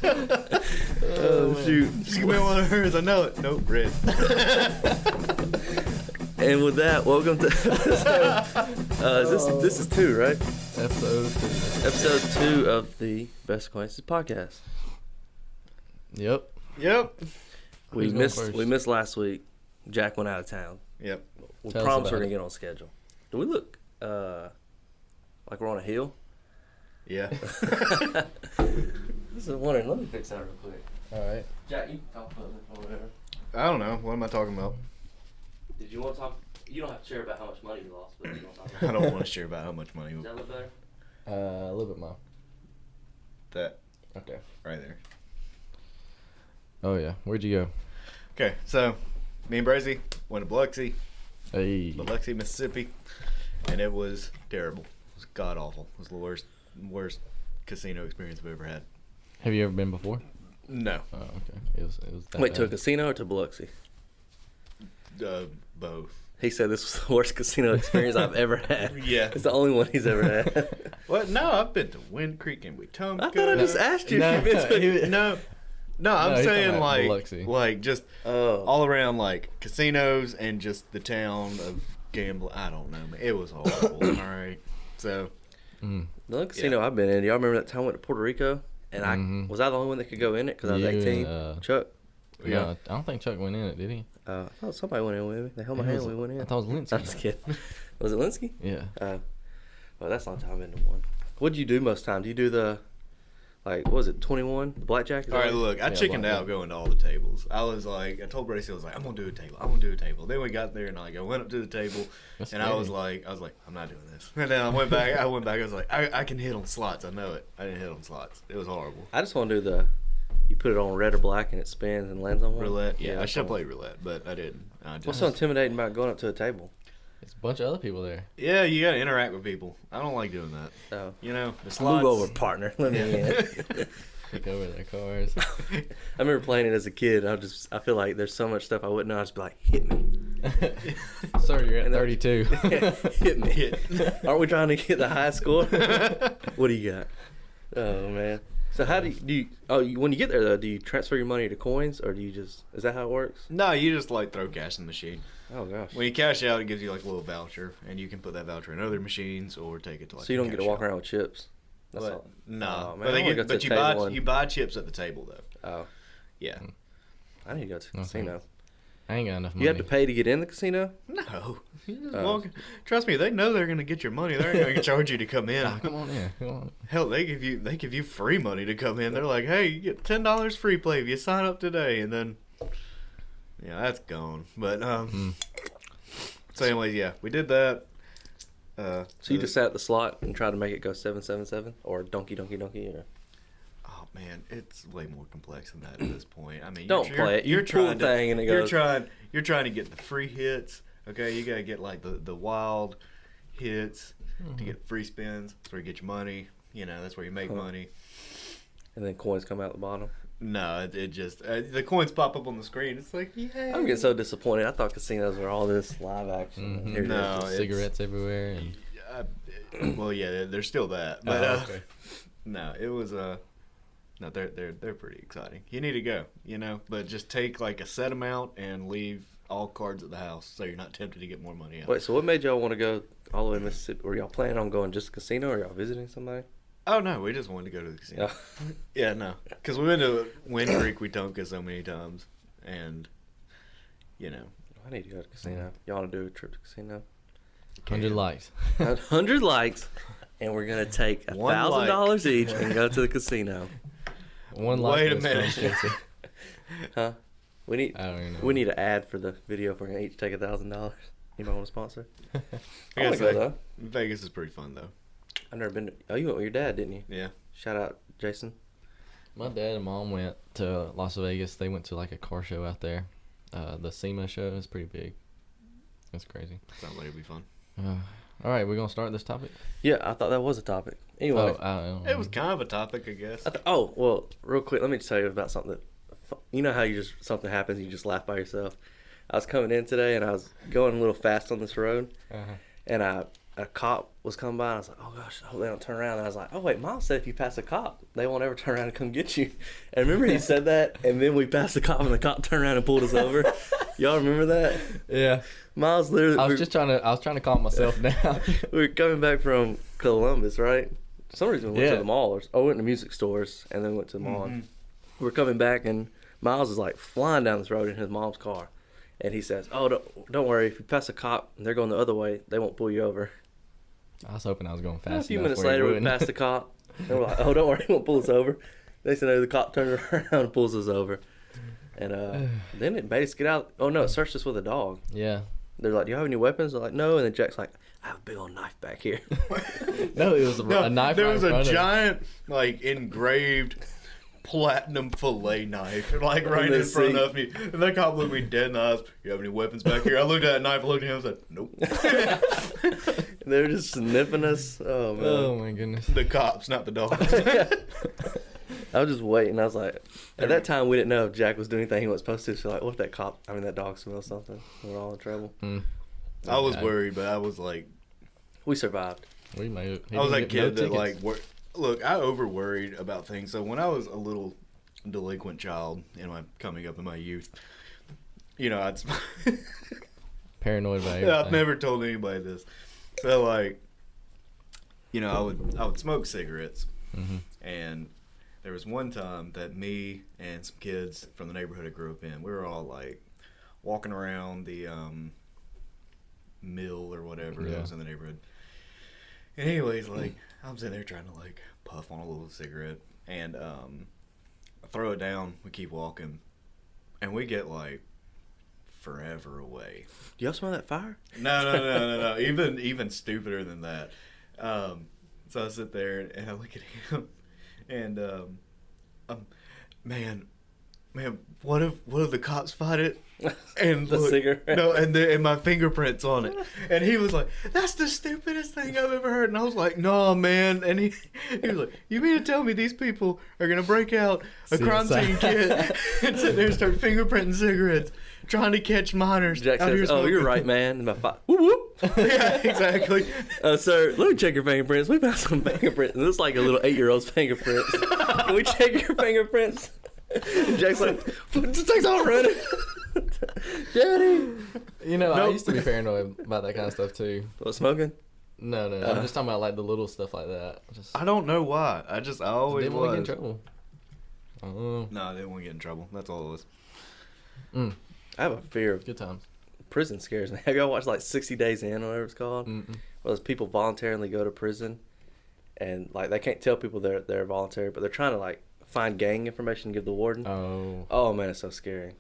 Oh shoot! Just give me one of hers. I know it. Nope, red. And with that, welcome to this is 2, right? Episode 2 of the Best Acquaintances podcast. Yep. We missed last week. Jack went out of town. Yep. We promised we're gonna get on schedule. Do we look like we're on a hill? Yeah. This is wondering. Let me fix that real quick. All right. Jack, you can talk about it or whatever. I don't know. What am I talking about? Did you want to talk? You don't have to share about how much money you lost, but you don't talk about I don't want to share about how much money. Does that look better? A little bit more. That. Okay. Right there. Oh yeah. Where'd you go? Okay, so me and Brazy went to Biloxi, Hey. Mississippi, and it was terrible. It was god awful. It was the worst casino experience I've ever had. Have you ever been before? No. Oh, okay. It was that Wait, to a bad. casino or to Biloxi? Both. He said this was the worst casino experience I've ever had. Yeah. It's the only one he's ever had. What? No, I've been to Wind Creek and Wetumpka. I thought I just asked you if you've been to No, I'm he's saying talking about Biloxi. like just Oh. all around like casinos and just the town of gambling. I don't know, man. It was horrible. All right. So Mm. The only casino I've been in, y'all remember that time I went to Puerto Rico? And I was I the only one that could go in it because I was You 18? and, Chuck? Yeah. No, I don't think Chuck went in it, did he? I thought somebody went in with me. They held my hand when we went in. I thought it was Lindsay. I'm just kidding. Was it Linsky? Yeah. Well, that's the only time I've been to one. What'd you do most time? Do you do the, like, what was it, 21? The blackjack? all right, look, I chickened out going to all the tables. I was like, I told Bracy, I was like, I'm gonna do a table. Then we got there and I went up to the table, That's and scary. I was like, I'm not doing this. And then I went back. I was like, I can hit on slots. I know it. I didn't hit on slots. It was horrible. I just want to do the, you put it on red or black and it spins and lands on one. Roulette. Yeah, I that's should have all. played roulette, but I didn't. What's so intimidating about going up to a table? It's a bunch of other people there. Yeah, you gotta interact with people. I don't like doing that. So, You know, the slots. move over, partner. Let me in. Pick over their cars. I remember playing it as a kid. I feel like there's so much stuff I wouldn't know. I'd just be like, hit me. Sir, you're at And then- 32. Hit me. Aren't we trying to get the high score? What do you got? Oh, man. So how when you get there, though, do you transfer your money to coins or do you just, is that how it works? No, you just like throw cash in the machine. Oh, gosh. When you cash out, it gives you like a little voucher, and you can put that voucher in other machines or take it to like. So you don't get to cash walk out. around with chips? That's But, all. no, Oh, man, but I they wanna get, go to but the you table buy and- you buy chips at the table though. Oh. Yeah. I need to go to the Okay. casino. I ain't got enough money. You have to pay to get in the casino? No, you just Oh. walk. Trust me, they know they're gonna get your money. They're not gonna charge you to come in. Ah, come on in. Come on. Hell, they give you free money to come in. They're like, hey, you get $10 free play if you sign up today, and then yeah, that's gone. But so anyways, yeah, we did that. So you just sat at the slot and tried to make it go 777 or donkey or Oh man, it's way more complex than that at this point. I mean, Don't play it. You pull the thing and it goes. You're trying to get the free hits. Okay, you gotta get like the wild hits to get free spins. That's where you get your money. You know, that's where you make money. and then coins come out the bottom. No, it just the coins pop up on the screen. It's like, yeah. I'm getting so disappointed. I thought casinos were all this live action. Mhm. Here it No. is. Just cigarettes everywhere. And Well, yeah, there's still that, but okay. no, it was no, they're pretty exciting. You need to go, you know, but just take like a set amount and leave all cards at the house so you're not tempted to get more money out. Wait, so what made y'all want to go all the way to Mississippi? Were y'all planning on going just casino or y'all visiting somebody? Oh no, we just wanted to go to the casino. Yeah. Yeah, no, because we went to Wind Creek, Wetumpka so many times, and you know, I need to go to casino. Y'all want to do a trip to casino? 100 likes. 100 likes, and we're gonna take One $1,000 each and go to the casino. One like. Wait a was minute. from Spencer. Huh? We need I don't even know. we need an ad for the video if we're gonna each take $1,000. Anybody want to sponsor? I I gotta want to go say, though. Vegas is pretty fun though. I've never been to. Oh, you went with your dad, didn't you? Yeah. Shout out, Jason. My dad and mom went to Las Vegas. They went to like a car show out there. The SEMA show is pretty big. That's crazy. Sounds like it'd be fun. All right, we're gonna start this topic. Yeah, I thought that was a topic. Anyway, I don't It was kind of a topic, I guess. oh well, real quick, let me tell you about something. You know how you just something happens, and you just laugh by yourself. I was coming in today, and I was going a little fast on this road, Uh-huh. and I a cop was coming by, and I was like, oh gosh, I hope they don't turn around. And I was like, oh wait, Mom said if you pass a cop, they won't ever turn around and come get you. And remember he said that, and then we passed the cop, and the cop turned around and pulled us over. Y'all remember that? Yeah. Miles literally. I was trying to calm myself down. We were coming back from Columbus, right? For some reason we went to the mall, or went to music stores, and then went to the mall. Mm-hmm. We were coming back, and Miles is like flying down this road in his mom's car, and he says, "Oh, don't worry. If you pass a cop and they're going the other way, they won't pull you over." I was hoping I was going fast A few enough minutes where he later, we wouldn't. passed the cop, and we're like, "Oh, don't worry, he won't pull us over." They said, "No." The cop turned around and pulls us over, and then it made us get out. Oh no, it searched us with a dog. Yeah. They're like, "Do you have any weapons?" They're like, "No," and then Jack's like, "I have a big old knife back here." No, it was a knife. There right was in a front of giant, like, engraved platinum fillet knife, like, right the in front seat. of me. And that cop looked me dead in the eyes. You have any weapons back here? I looked at that knife, I looked at him, and said, nope. They were just sniffing us. Oh man. Oh my goodness. The cops, not the dogs. I was just waiting. I was like, at that time we didn't know if Jack was doing anything he wasn't supposed to. So like, what if that dog smells something? We're all in trouble. I was Yeah. worried, but I was like, We survived. We made it. He I was didn't that get no kid that, tickets. like, look, I over worried about things. So when I was a little delinquent child in my coming up in my youth, you know, I'd Paranoid about everything. I've never told anybody this. So like, you know, I would smoke cigarettes, and there was one time that me and some kids from the neighborhood I grew up in, we were all like walking around the mill or whatever that was in the neighborhood. And anyways, like, I'm sitting there trying to like puff on a little cigarette, and I throw it down. We keep walking, and we get like forever away. Do y'all smell that fire? No. Even stupider than that. So I sit there and I look at him, and man, what if the cops find it? And The cigarette. No, and my fingerprints on it. And he was like, "That's the stupidest thing I've ever heard." And I was like, "No, man." And he was like, "You mean to tell me these people are gonna break out a crime scene kit and sit there and start fingerprinting cigarettes, trying to catch minors?" Jack out here says, "Oh, smoking?" you're right, man." And my whoop whoop. Yeah, exactly. Sir, let me check your fingerprints. We found some fingerprints. And it looks like a little 8-year-old's fingerprints. Can we check your fingerprints? And Jack's like, just takes off running. Daddy. You know, I Nope. used to be paranoid about that kind of stuff too. What, smoking? No, I'm just talking about like the little stuff like that. Just I don't know why. I always didn't want to get in was. trouble. No, I didn't want to get in trouble. That's all it was. I have a fear of Good times. prison scares me. Have y'all watched like 60 Days In or whatever it's called? Mm-mm. Well, those people voluntarily go to prison, and like they can't tell people they're voluntary, but they're trying to like find gang information and give the warden. Oh man, it's so scary.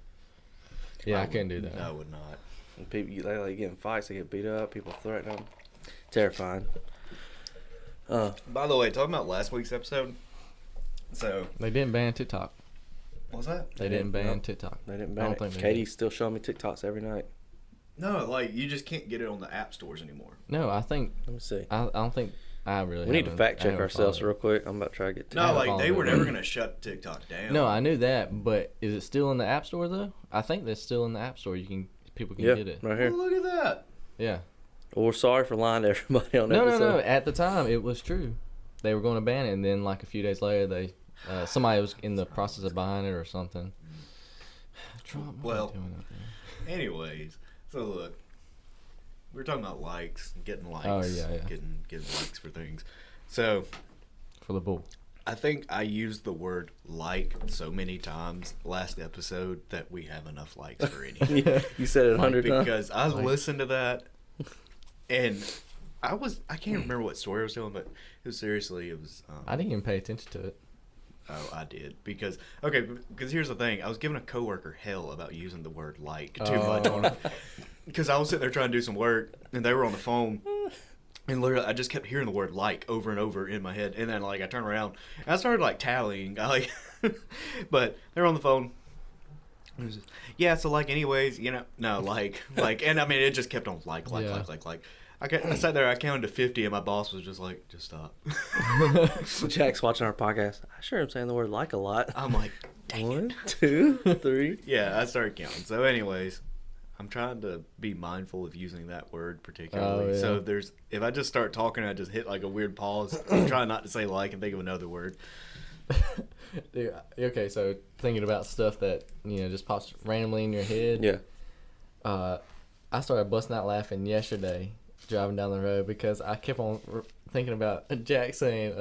Yeah, I couldn't do that. No, I would not. And people they like get in fights, they get beat up, people threaten them. Terrifying. By the way, talking about last week's episode, so They didn't ban TikTok. what was that? They didn't ban Nope. TikTok. They didn't I ban don't it. think they Katie's still showing me TikToks every night. No, like you just can't get it on the app stores anymore. No, I think Let me see. I don't think I really. We need to haven't- fact I check haven't ourselves followed real quick. I'm about to try to get No, haven't like they followed were it. never gonna shut TikTok it. down. No, I knew that, but is it still in the App Store though? I think that's still in the App Store. People can Yeah, get it. right Oh, here. look at that. Yeah. Well, we're sorry for lying to everybody on that No, episode. no. At the time, it was true. They were going to ban it, and then like a few days later, they somebody was in the process of buying it or something. Trump, what are you Well, doing up there? anyways, so look, we were talking about likes, getting likes, Oh, yeah. getting likes for things. So For the bull. I think I used the word like so many times last episode that we have enough likes for any. You said it 100 times. Because I Like- listened to that, and I can't remember what story I was telling, but it was seriously. I didn't even pay attention to it. Oh, I did because here's the thing. I was giving a coworker hell about using the word like too much on it because I was sitting there trying to do some work, and they were on the phone. And literally, I just kept hearing the word "like" over and over in my head, and then like I turned around and I started like tallying. But they were on the phone. It was just, yeah, so like, anyways, you know, no, like, and I mean, it just kept on like. I sat there, I counted to 50, and my boss was just like, just stop. Jack's watching our podcast. I sure am saying the word like a lot. I'm like, dang it. 1, 2, 3. Yeah, I started counting. So, anyways, I'm trying to be mindful of using that word particularly. Oh, yeah. So if I just start talking, I just hit like a weird pause. I'm trying not to say like and think of another word. Dude, okay, so thinking about stuff that just pops randomly in your head. Yeah. I started busting out laughing yesterday driving down the road because I kept on thinking about Jack saying,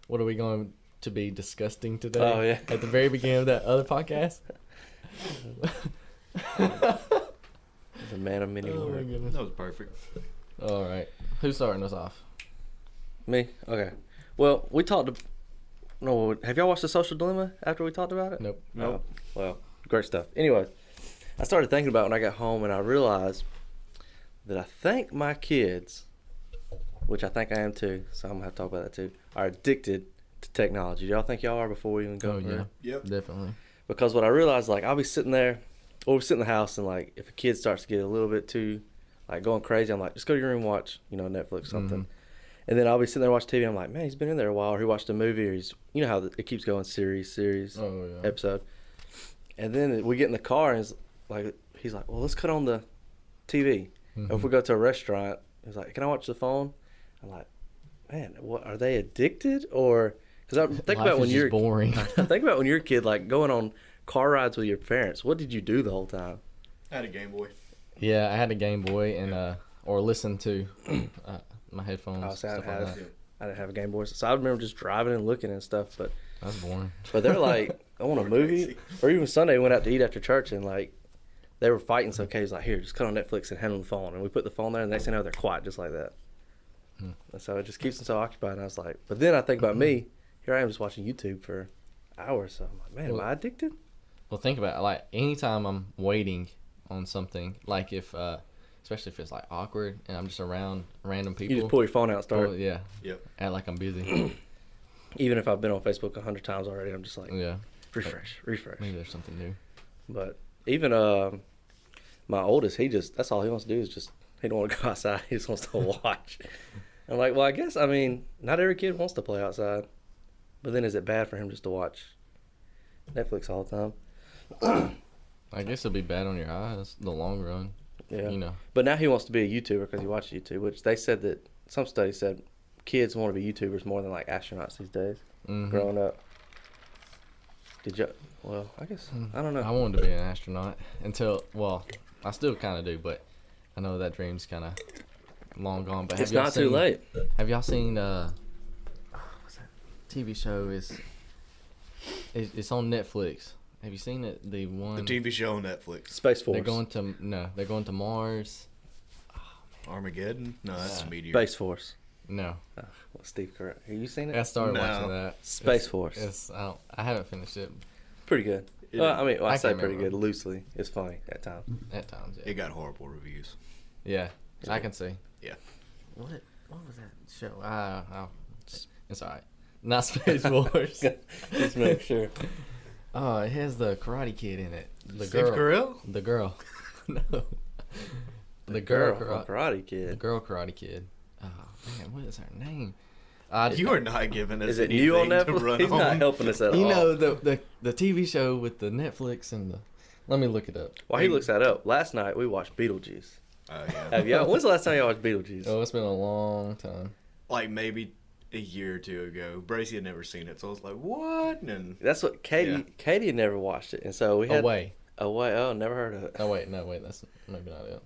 "What are we going to be disgusting today?" Oh, yeah. At the very beginning of that other podcast. He's a man of many Oh my words. goodness! That was perfect. All right, who's starting us off? Me? Okay. Well, we talked. No, have y'all watched The Social Dilemma after we talked about it? Nope. No. Well, great stuff. Anyway, I started thinking about it when I got home, and I realized that I think my kids, which I think I am too, so I'm gonna have to talk about that too, are addicted to technology. Do y'all think y'all are before we even go? Oh over yeah. it? Yep. Definitely. Because what I realized, like, I'll be sitting there, or we sit in the house, and like, if a kid starts to get a little bit too, like, going crazy, I'm like, just go to your room, watch, Netflix, something. Mhm. And then I'll be sitting there watching TV. I'm like, man, he's been in there a while, or he watched a movie, or he's, how it keeps going, series, Oh yeah. episode. And then we get in the car, and he's like, well, let's cut on the TV. Mhm. Or if we go to a restaurant, he's like, can I watch the phone? I'm like, man, what are they addicted? Or because I think Life about when is just you're boring. think about when you're a kid, like going on car rides with your parents. What did you do the whole time? I had a Game Boy. Yeah, I had a Game Boy and or listen to my headphones. Oh, so stuff like that. I didn't have a Game Boy, so I remember just driving and looking and stuff. But That's boring. they're like, I want a We're movie. crazy. Or even Sunday, we went out to eat after church, and like they were fighting. So Katie's like, here, just cut on Netflix and hand them the phone. And we put the phone there, and next thing you know, they're quiet just like that. Hmm. And so it just keeps them so occupied. And I was like, but then I think about me. Here I am just watching YouTube for hours. So I'm like, man, am I addicted? Well, think about it. Like anytime I'm waiting on something, like if, especially if it's like awkward and I'm just around random people. You just pull your phone out and start. Oh, yeah. Yep. Act like I'm busy. Even if I've been on Facebook 100 times already, I'm just like, Yeah. refresh. Maybe there's something new. But even my oldest, that's all he wants to do is just, he don't want to go outside. He just wants to watch. I'm like, well, I guess, not every kid wants to play outside. But then is it bad for him just to watch Netflix all the time? I guess it'll be bad on your eyes in the long run. Yeah. But now he wants to be a YouTuber because he watches YouTube, which they said that, some studies said kids want to be YouTubers more than like astronauts these days, Mhm. growing up. Did you? Well, I guess, I don't know. I wanted to be an astronaut until, well, I still kind of do, but I know that dream's kind of long gone. But It's not too late. Have y'all seen what's that TV show? It's on Netflix. Have you seen it? The one The TV show on Netflix. Space Force. they're going to Mars. Armageddon? No, that's Yeah. a meteor. Space Force. No, Steve Carell. Have you seen it? I started No. watching that. Space Force. I haven't finished it Pretty good. It- I I say can't pretty remember. good loosely. It's funny at times. at times. Yeah, It got horrible reviews. yeah, I can see. Yeah. What was that show? It's alright. Not Space Wars. Just make sure. Oh, it has the Karate Kid in it. The Steve girl. Carell? The girl. No. The Girl girl. from Karate The Kid. girl Karate Kid. Oh man, what is her name? You are not giving us Is it anything new on to Netflix? run He's not on. helping us at You all. know the TV show with the Netflix and the. Let me look it up. While he looks that up, last night we watched Beetlejuice. Oh, yeah. Have y'all? When's the last time y'all watched Beetlejuice? Oh, it's been a long time. Like maybe a year or two ago. Bracy had never seen it, so I was like, what? And That's what Katie. Yeah. Katie had never watched it, and so we had Away. Away. Oh, never heard of it. Oh wait, no wait, that's maybe not it.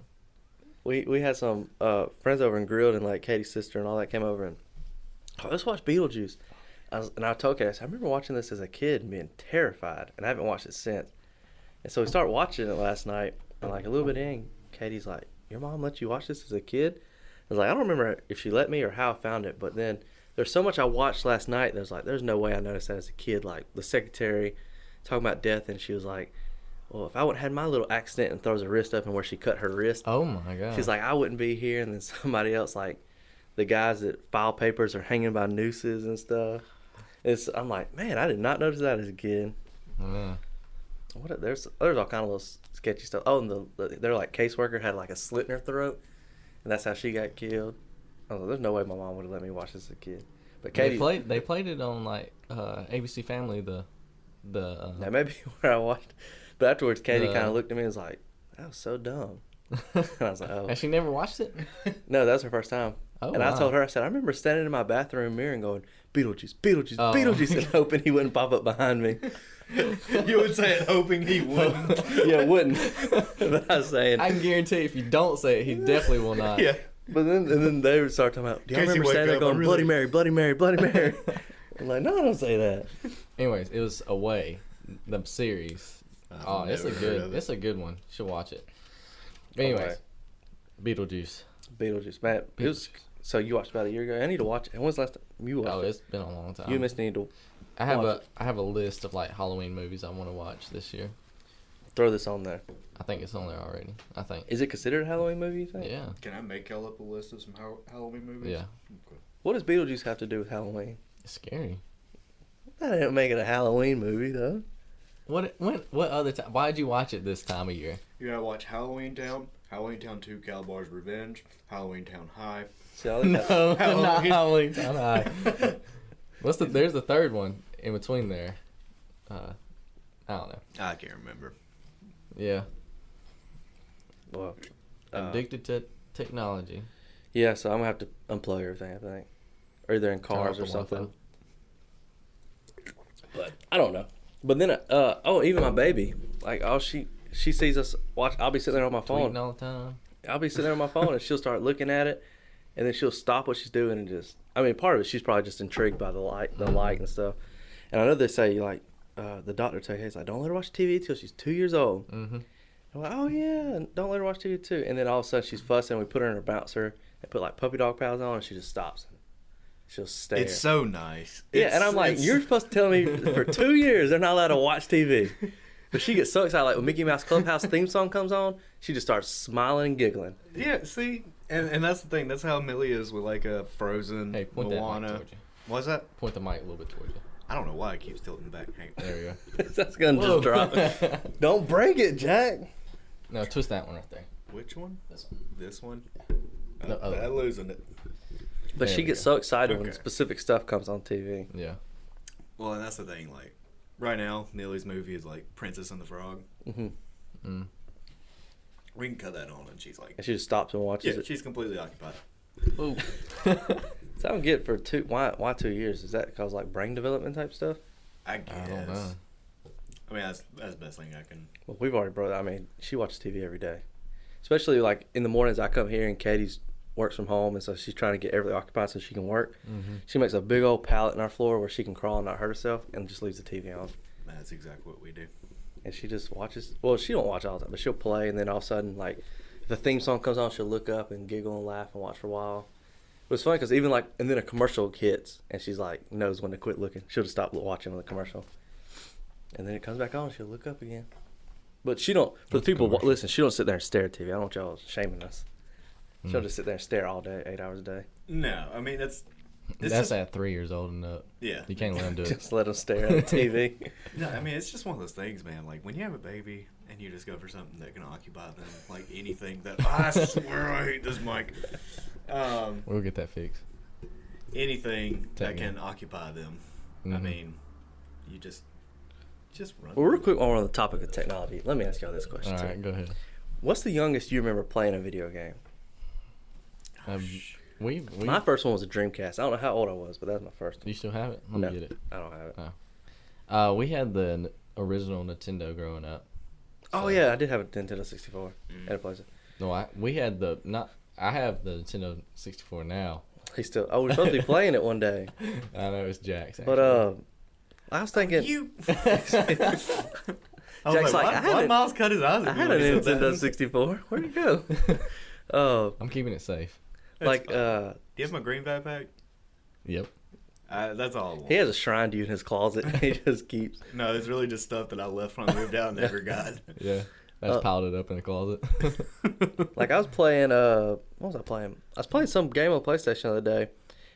We had some friends over and grilled, and like Katie's sister and all that came over and let's watch Beetlejuice. I told Katie, I said, I remember watching this as a kid and being terrified, and I haven't watched it since. And so we started watching it last night, and like a little bit in, Katie's like, "Your mom let you watch this as a kid?" I was like, I don't remember if she let me or how I found it, but then there's so much I watched last night. There's no way I noticed that as a kid. Like the secretary talking about death, and she was like, well, if I wouldn't had my little accident and throws her wrist up and where she cut her wrist, Oh my god. she's like, I wouldn't be here. And then somebody else, like the guys that file papers are hanging by nooses and stuff. I'm like, man, I did not notice that as a kid. Yeah. There's all kind of little sketchy stuff. Oh, and they're like caseworker had like a slit in her throat, and that's how she got killed. I was like, there's no way my mom would have let me watch this as a kid. But Katie, They played it on like ABC Family. that may be where I watched. But afterwards, Katie The- kind of looked at me and was like, that was so dumb. And I was like, oh. Has she never watched it? No, that was her first time. Oh, and I told her, I said, I remember standing in my bathroom mirror and going, Beetlejuice, Beetlejuice, Oh. Beetlejuice, and hoping he wouldn't pop up behind me. You would say it hoping he wouldn't. Yeah, wouldn't. But I was saying. I can guarantee if you don't say it, he definitely will not. Yeah. But then they would start talking about, do y'all In case you remember wake standing there up, going, I'm really- Bloody Mary, Bloody Mary, Bloody Mary? I'm like, no, don't say that. Anyways, it was Away, the series. Oh, it's It's a good one. You should watch it. Anyways, Alright. Beetlejuice. Beetlejuice, man. It was, so you watched about a year ago. I need to watch it. When was the last time you watched Oh, it? it's been a long time. You and Miss need to I have watch I have a list of like Halloween movies I want to watch this year. throw this on there. I think it's on there already. I think. Is it considered a Halloween movie, you think? Yeah. Can I make y'all up a list of some Halloween movies? Yeah. Okay. What does Beetlejuice have to do with Halloween? It's scary. That didn't make it a Halloween movie, though. What other time? Why did you watch it this time of year? You gotta watch Halloween Town, Halloween Town 2 Cowboys Revenge, Halloween Town High. See, I like that. No, not Halloween. Halloween Town High. There's the third one in between there. I don't know. I can't remember. Yeah. Well, Addicted to technology. yeah, so I'm going to have to unplug everything, I think. Or either in cars Turn or off the something. Wi-Fi. But I don't know. But then, even my baby, like, she sees us watch. I'll be sitting there on my phone. Tweeting all the time. I'll be sitting there on my phone, and she'll start looking at it, and then she'll stop what she's doing and just. I mean, part of it, she's probably just intrigued by the light and stuff. And I know they say like, the doctor tell you, he's like, don't let her watch TV till she's 2 years old. Mm-hmm. I'm like, oh yeah, and don't let her watch TV too. And then all of a sudden she's fussing. We put her in her bouncer and put like puppy dog pads on, and she just stops. She'll stare. It's so nice. Yeah, and I'm like, you're supposed to tell me for 2 years they're not allowed to watch TV. But she gets so excited. Like when Mickey Mouse Clubhouse theme song comes on, she just starts smiling and giggling. Yeah, see? And that's the thing. That's how Millie is with like a Frozen, Hey, point that mic Moana. towards you. What's that? Point the mic a little bit towards you. I don't know why it keeps tilting back. Hey. There we go. That's going to just drop. Don't break it, Jack. No, twist that one right there. Which one? This one. This one? The other I'm losing it. But There she we gets go. so excited when Okay. specific stuff comes on TV. Yeah. Well, and that's the thing. Like, right now, Millie's movie is like Princess and the Frog. Hmm Mm. We can cut that on, and she's like, And she just stops and watches yeah, it. she's completely occupied. Ooh. So I don't get for why 2 years? Is that because like brain development type stuff? I guess. I don't know. I mean, that's the best thing I can. Well, we've already brought. I mean, she watches TV every day, especially like in the mornings. I come here and Katie's works from home, and so she's trying to get everything occupied so she can work. Mm-hmm. She makes a big old pallet in our floor where she can crawl and not hurt herself, and just leaves the TV on. That's exactly what we do. And she just watches. Well, she don't watch all the time, but she'll play, and then all of a sudden, like, if the theme song comes on, she'll look up and giggle and laugh and watch for a while. But it's funny because even like, and then a commercial hits, and she's like, knows when to quit looking. She'll just stop watching the commercial, and then it comes back on. She'll look up again. But she don't. For the That's people commercial. listen, she don't sit there and stare at TV. I don't want y'all shaming us. She'll Mm. just sit there and stare all day, 8 hours a day. No, I mean it's That's just, at 3 years old and up. yeah. You can't let him do it. Just let them stare at the TV. No, I mean it's just one of those things, man. Like when you have a baby and you just go for something that can occupy them, like anything that I swear I hate this mic. We'll get that fixed. Anything that Tag can in. occupy them. I Mhm. mean, you just run. Well, real quick, while we're on the topic of technology, let me ask y'all this question All too. right, go ahead. What's the youngest you remember playing a video game? We My first one was a Dreamcast. I don't know how old I was, but that was my first Do you one. still have it? Let No. me get it. I don't have it. We had the original Nintendo growing up. Oh So- yeah, I did have a Nintendo 64 Mm. and a PlayStation. No, we had the not. I have the Nintendo 64 now. He still. Oh, we're supposed to be playing it one day, I know it's Jack's. but I was thinking. You. I was Jack's like, I had why it- Miles cut his eyes? I at had me a when he said Nintendo that? 64. Where'd it go? Oh, I'm keeping it safe. like fine. Do you have my green backpack? Yep. That's all I want. he has a shrine to you in his closet. He just keeps. No, it's really just stuff that I left when I moved out and never got. Yeah. I just piled it up in the closet. Like I was playing. What was I playing? I was playing some game on PlayStation the other day,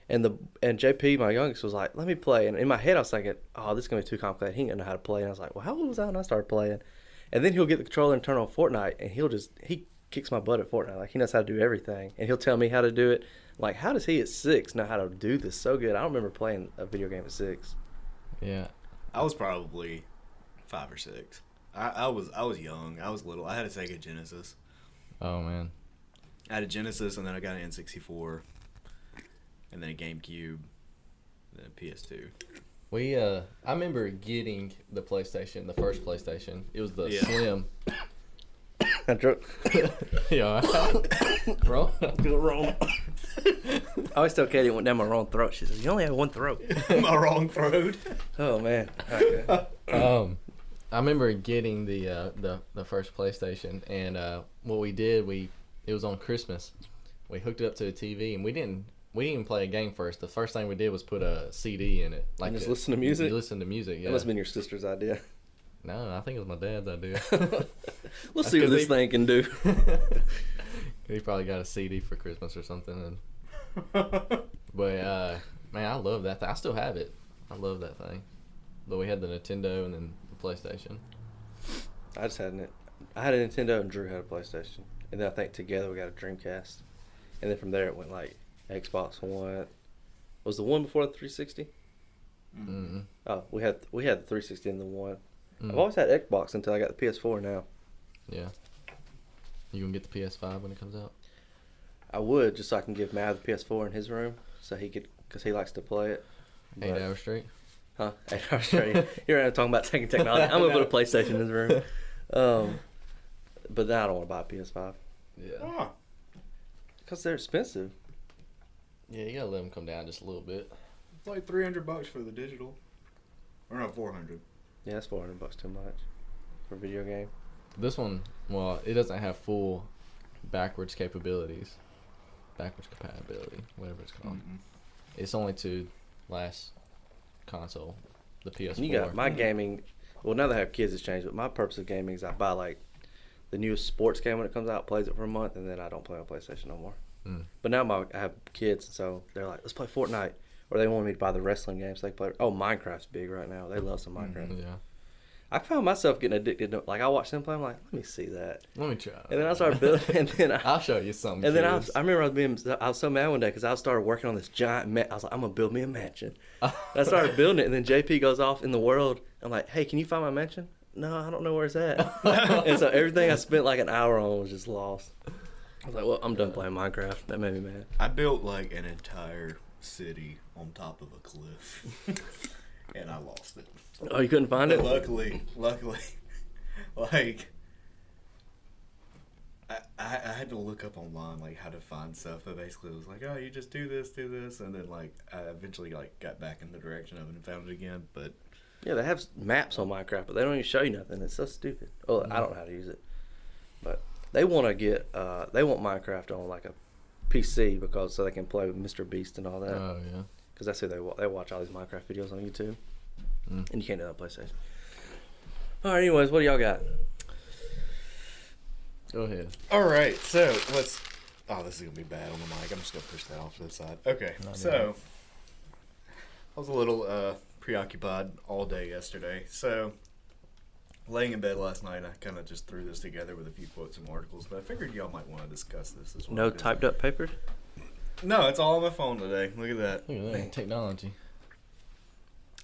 and JP, my youngest, was like, "Let me play." And in my head, I was thinking, "Oh, this is gonna be too complicated. He didn't know how to play." And I was like, "Well, how old was I when I started playing?" And then he'll get the controller and turn on Fortnite, and he kicks my butt at Fortnite. Like he knows how to do everything, and he'll tell me how to do it. Like, how does he at 6 know how to do this so good? I don't remember playing a video game at 6. Yeah. I was probably 5 or 6. I was young. I was little. I had a Sega Genesis. Oh man. I had a Genesis, and then I got an N64, and then a GameCube, and then a PS2. I remember getting the PlayStation, the first PlayStation. It was the Yeah. Slim. I drunk. Yeah. Bro. Wrong. I always tell Katie it went down my wrong throat. She says, "You only have one throat." My wrong throat. Oh man. Okay. I remember getting the first PlayStation, and what we did, it was on Christmas. We hooked it up to the TV, and we didn't even play a game first. The first thing we did was put a CD in it, Like just listen to music. You listen to music. Yeah. That must have been your sister's idea. No, I think it was my dad's idea. We'll see what this thing can do. He probably got a CD for Christmas or something. But man, I love that thing. I still have it. I love that thing. But we had the Nintendo and then the PlayStation. I had a Nintendo and Drew had a PlayStation, and then I think together we got a Dreamcast, and then from there it went like Xbox One. Was the one before the 360? Mm-hmm. Oh, we had the 360 and the one. Mm. I've always had Xbox until I got the PS4 now. Yeah. You gonna get the PS5 when it comes out? I would, just so I can give Matt the PS4 in his room, so he could, because he likes to play it. 8 hours straight. Huh? 8 hours straight. You're around talking about taking technology. I'm gonna put a PlayStation in his room. But then I don't want to buy a PS5 Yeah. Oh, because they're expensive. Yeah, you gotta let them come down just a little bit. it's like $300 for the digital. Or no, 400. Yeah, that's $400 too much for a video game. This one, well, it doesn't have full backwards capabilities. Backwards compatibility, whatever it's called. Mm-mm. It's only to last console, the PS4. You got my gaming. Well, now that I have kids, it's changed. But my purpose of gaming is I buy like the newest sports game when it comes out, plays it for a month, and then I don't play on PlayStation no more. Mm. But now I have kids, and so they're like, "Let's play Fortnite," or they want me to buy the wrestling games. So they play. Oh, Minecraft's big right now. They love some Minecraft. Yeah. I found myself getting addicted to, like, I watch them play. I'm like, let me see that. Let me try. And then I started building. And then I'll show you something. And then I remember I was so mad one day because I started working on this giant. I was like, I'm gonna build me a mansion. And I started building it, and then JP goes off in the world. I'm like, hey, can you find my mansion? No, I don't know where it's at. And so everything I spent like an hour on was just lost. I was like, well, I'm done playing Minecraft. That made me mad. I built like an entire city on top of a cliff. And I lost it. Oh, you couldn't find it? Luckily, like, I had to look up online, like, how to find stuff. But basically, it was like, oh, you just do this, and then, like, I eventually, like, got back in the direction of it and found it again. But Yeah, they have maps on Minecraft, but they don't even show you nothing. It's so stupid. Oh, I don't know how to use it. But they want to get, they want Minecraft on, like, a PC because so they can play with Mr. Beast and all that. Oh yeah. Because that's who they watch all these Minecraft videos on YouTube. And you can't do that on PlayStation. All right, anyways, what do y'all got? Go ahead. all right, so let's. Oh, this is gonna be bad on the mic. I'm just gonna push that off to the side. Okay, so I was a little preoccupied all day yesterday. So laying in bed last night, I kind of just threw this together with a few quotes and articles. But I figured y'all might want to discuss this as well. No typed up paper? No, it's all on my phone today. Look at that. Look at that technology.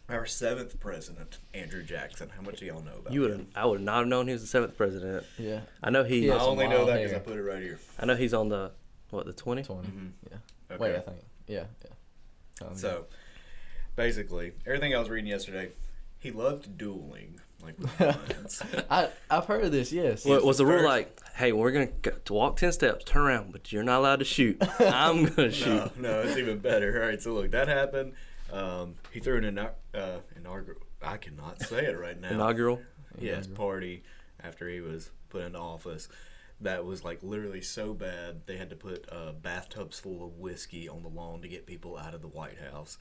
Our 7th president, Andrew Jackson. How much do y'all know about him? I would not have known he was the 7th president. Yeah. I know he. Yeah, I some only know wild that because I hair. put it right here. I know he's on the 20? 20. Mhm. Yeah. Okay. Wait, I think. Yeah. Sounds So, basically, everything I was reading yesterday, he loved dueling, like with guns. good. I've heard of this. Yes. What was the rule first- like? Hey, we're gonna to walk 10 steps, turn around, but you're not allowed to shoot. I'm gonna shoot. No, it's even better. All right, so look, that happened. He threw an inaugural. I cannot say it right now. Inaugural. Yes, party after he was put into office. That was like literally so bad they had to put bathtubs full of whiskey on the lawn to get people out of the White House.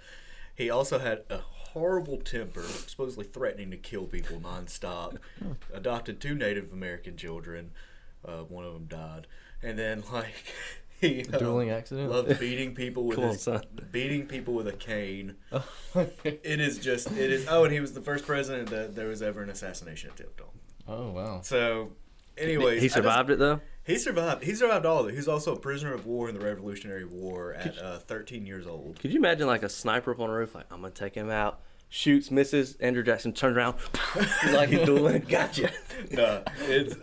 He also had a horrible temper, supposedly threatening to kill people nonstop. Adopted 2 Native American children. One of them died, and then like he Dueling accident? loved beating people with Come on, son. beating people with a cane. It is. Oh, and he was the first president that there was ever an assassination attempt on. Oh wow. So, anyways, He survived it though. He survived. He survived all of it. He was also a prisoner of war in the Revolutionary War at 13 years old. Could you imagine like a sniper up on a roof? Like, I'm gonna take him out, shoots, misses. Andrew Jackson turns around like he's dueling. Gotcha. No,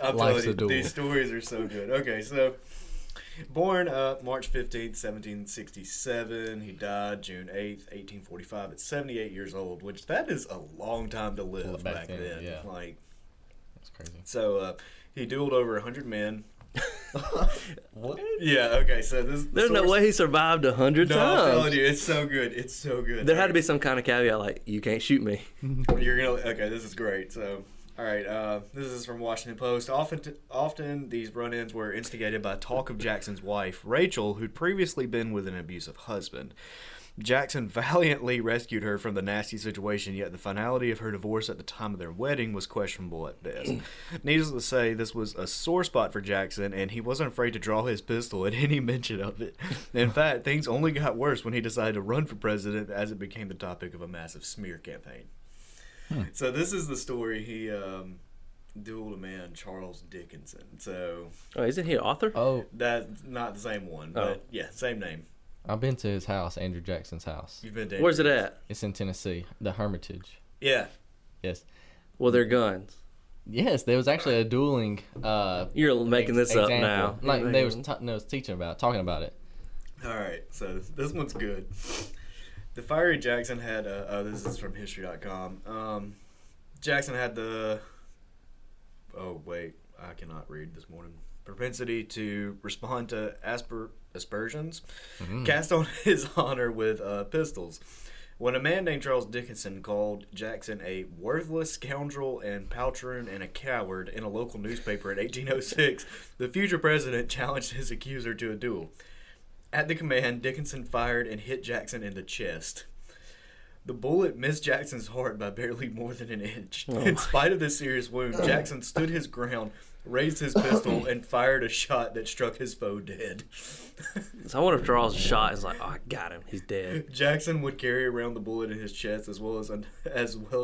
I'm Life's telling a duel. you, these stories are so good. Okay, so born March 15th, 1767. He died June 8th, 1845 at 78 years old, which that is a long time to live Well, back then. yeah. Like, That's crazy. so he dueled over 100 men. What? Yeah, okay, so this There's no way he survived 100 No, I'm telling times. you, it's so good. It's so good. There had to be some kind of caveat like, you can't shoot me. You're gonna okay. This is great. So, all right. This is from Washington Post. Often these run-ins were instigated by talk of Jackson's wife, Rachel, who'd previously been with an abusive husband. Jackson valiantly rescued her from the nasty situation, yet the finality of her divorce at the time of their wedding was questionable at best. Needless to say, this was a sore spot for Jackson, and he wasn't afraid to draw his pistol at any mention of it. In fact, things only got worse when he decided to run for president, as it became the topic of a massive smear campaign. So this is the story. He dueled a man, Charles Dickinson. So Oh, isn't he an author? Oh, that's not the same one, but yeah, same name. I've been to his house, Andrew Jackson's house. You've been to Where's it at? It's in Tennessee, the Hermitage. Yeah. Yes. Well, they're guns. Yes, there was actually a dueling. You're making this up example. now. Like they was talking about it. All right, so this one's good. The fiery Jackson had, this is from history.com. Jackson had the, oh wait, I cannot read this morning. Propensity to respond to aspersions cast on his honor with pistols. When a man named Charles Dickinson called Jackson a worthless scoundrel and poltroon and a coward in a local newspaper in 1806, the future president challenged his accuser to a duel. At the command, Dickinson fired and hit Jackson in the chest. The bullet missed Jackson's heart by barely more than an inch. In spite of this serious wound, Jackson stood his ground, raised his pistol, and fired a shot that struck his foe dead. So I wonder if Charles shot is like, oh, I got him. He's dead. Jackson would carry around the bullet in his chest as well as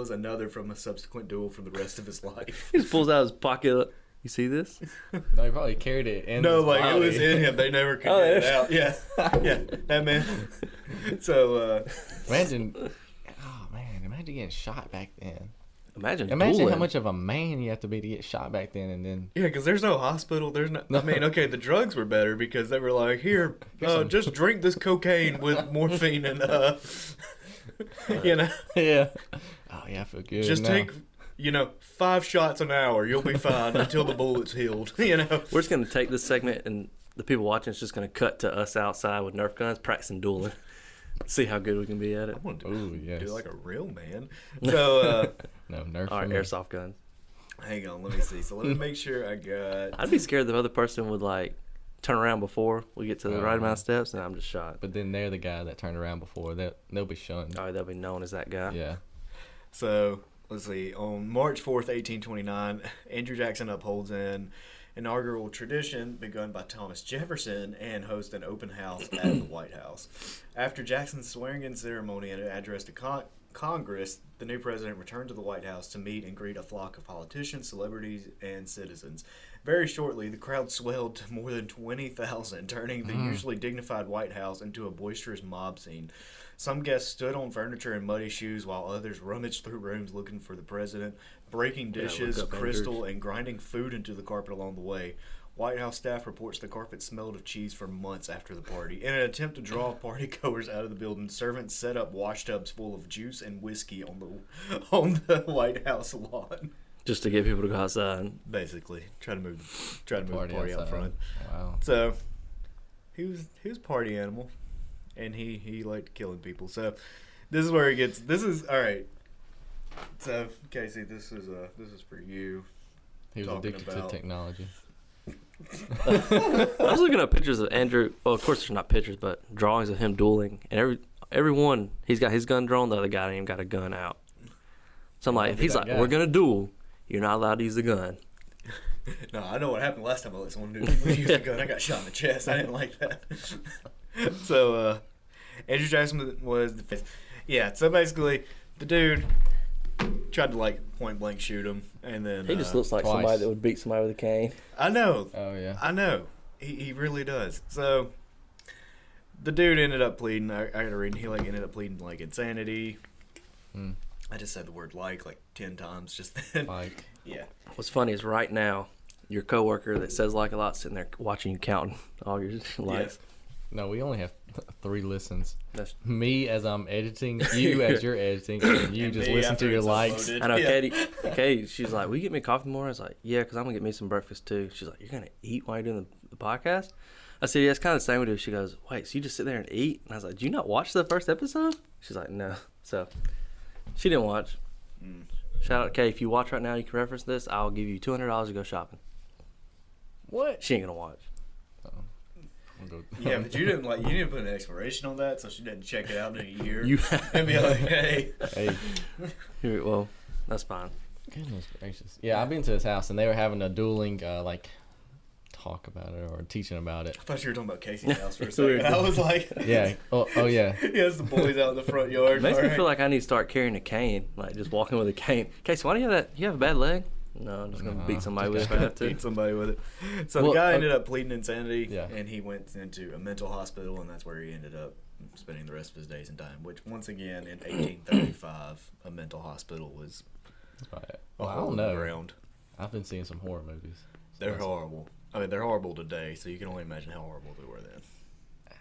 another from a subsequent duel for the rest of his life. He just pulls out his pocket. You see this? No, he probably carried it in. No, his like body. it was in him. They never could get it out. Yeah, yeah, that man. So Imagine, oh man, imagine getting shot back then. Imagine Imagine how dueling. much of a man you have to be to get shot back then, and then yeah, because there's no hospital. There's no. I mean, okay, the drugs were better because they were like, here, just drink this cocaine with morphine and you know, yeah. Oh yeah, I feel good. just now. take 5 shots an hour. You'll be fine until the bullet's healed. You know. We're just gonna take this segment, and the people watching is just gonna cut to us outside with Nerf guns practicing dueling. See how good we can be at it. I want to Ooh, yes. do like a real man. So No Nerf. All right, for me. airsoft guns. hang on, let me see. So let me make sure I got. I'd be scared the other person would like turn around before we get to the right amount of steps, and I'm just shot. But then they're the guy that turned around before. They'll be shunned. Oh, they'll be known as that guy. Yeah. So let's see. On March 4th, 1829, Andrew Jackson upholds an inaugural tradition begun by Thomas Jefferson and hosts an open house at the White House. After Jackson's swearing-in ceremony and an address to Congress, the new president returned to the White House to meet and greet a flock of politicians, celebrities, and citizens. Very shortly, the crowd swelled to more than 20,000, turning the usually dignified White House into a boisterous mob scene. Some guests stood on furniture in muddy shoes while others rummaged through rooms looking for the president, breaking dishes, look up crystal, and grinding food into the carpet along the way. White House staff reports the carpet smelled of cheese for months after the party. In an attempt to draw partygoers out of the building, servants set up washtubs full of juice and whiskey on the White House lawn. Just to get people to go outside. Basically, try to move the party out outside. front. Wow. So he was a party animal, and he liked killing people. So this is where he gets. This is all right. So Casey, this is for you. He was Talking addicted about- to technology. I was looking at pictures of Andrew. Well, of course, there's not pictures, but drawings of him dueling. And everyone, he's got his gun drawn. The other guy ain't even got a gun out. So I'm like, if be he's that like, guy. we're gonna duel, you're not allowed to use the gun. No, I know what happened last time I let someone use a gun. I got shot in the chest. I didn't like that. So Andrew Jackson was yeah. So basically, the dude tried to like point blank shoot him, and then He just looks like Twice. somebody that would beat somebody with a cane. I know. Oh yeah. I know. He really does. So the dude ended up pleading. I gotta read. He like ended up pleading like insanity. I just said the word like 10 times just then. Like, Yeah. What's funny is right now, your coworker that says like a lot sitting there watching you counting all your likes. no, we only have 3 listens. That's, Me as I'm editing, you as you're editing, and you And just me listen after to your it's likes. uploaded. I know Yeah. Katie, she's like, will you get me coffee more? I was like, yeah, because I'm going to get me some breakfast too. She's like, you're going to eat while you're doing the podcast? I said, yeah, it's kind of the same we do. She goes, wait, so you just sit there and eat? And I was like, do you not watch the first episode? She's like, no. So she didn't watch. Mm. Shout out to Kay. If you watch right now, you can reference this. I'll give you $200 to go shopping. What? She ain't going to watch. Yeah, but you didn't put an expiration on that, so she didn't check it out in a year. You and be like, hey. Hey, well, that's fine. goodness gracious. Yeah, I've been to his house, and they were having a dueling, talk about it or teaching about it. I thought you were talking about Casey's house for a second. I was like, Yeah. Oh yeah. he has the boys out in the front yard. It makes All me right. feel like I need to start carrying a cane, like just walking with a cane. Casey, why do you have that? You have a bad leg? No, I'm just going to beat somebody with it if I have to. Beat somebody with it. So Well, the guy ended up pleading insanity, Yeah. and he went into a mental hospital, and that's where he ended up spending the rest of his days and time. Which, once again, in 1835, a mental hospital was Right. a Well, I hole don't in the know. ground. I've been seeing some horror movies. They're horrible. I mean, they're horrible today, so you can only imagine how horrible they were then.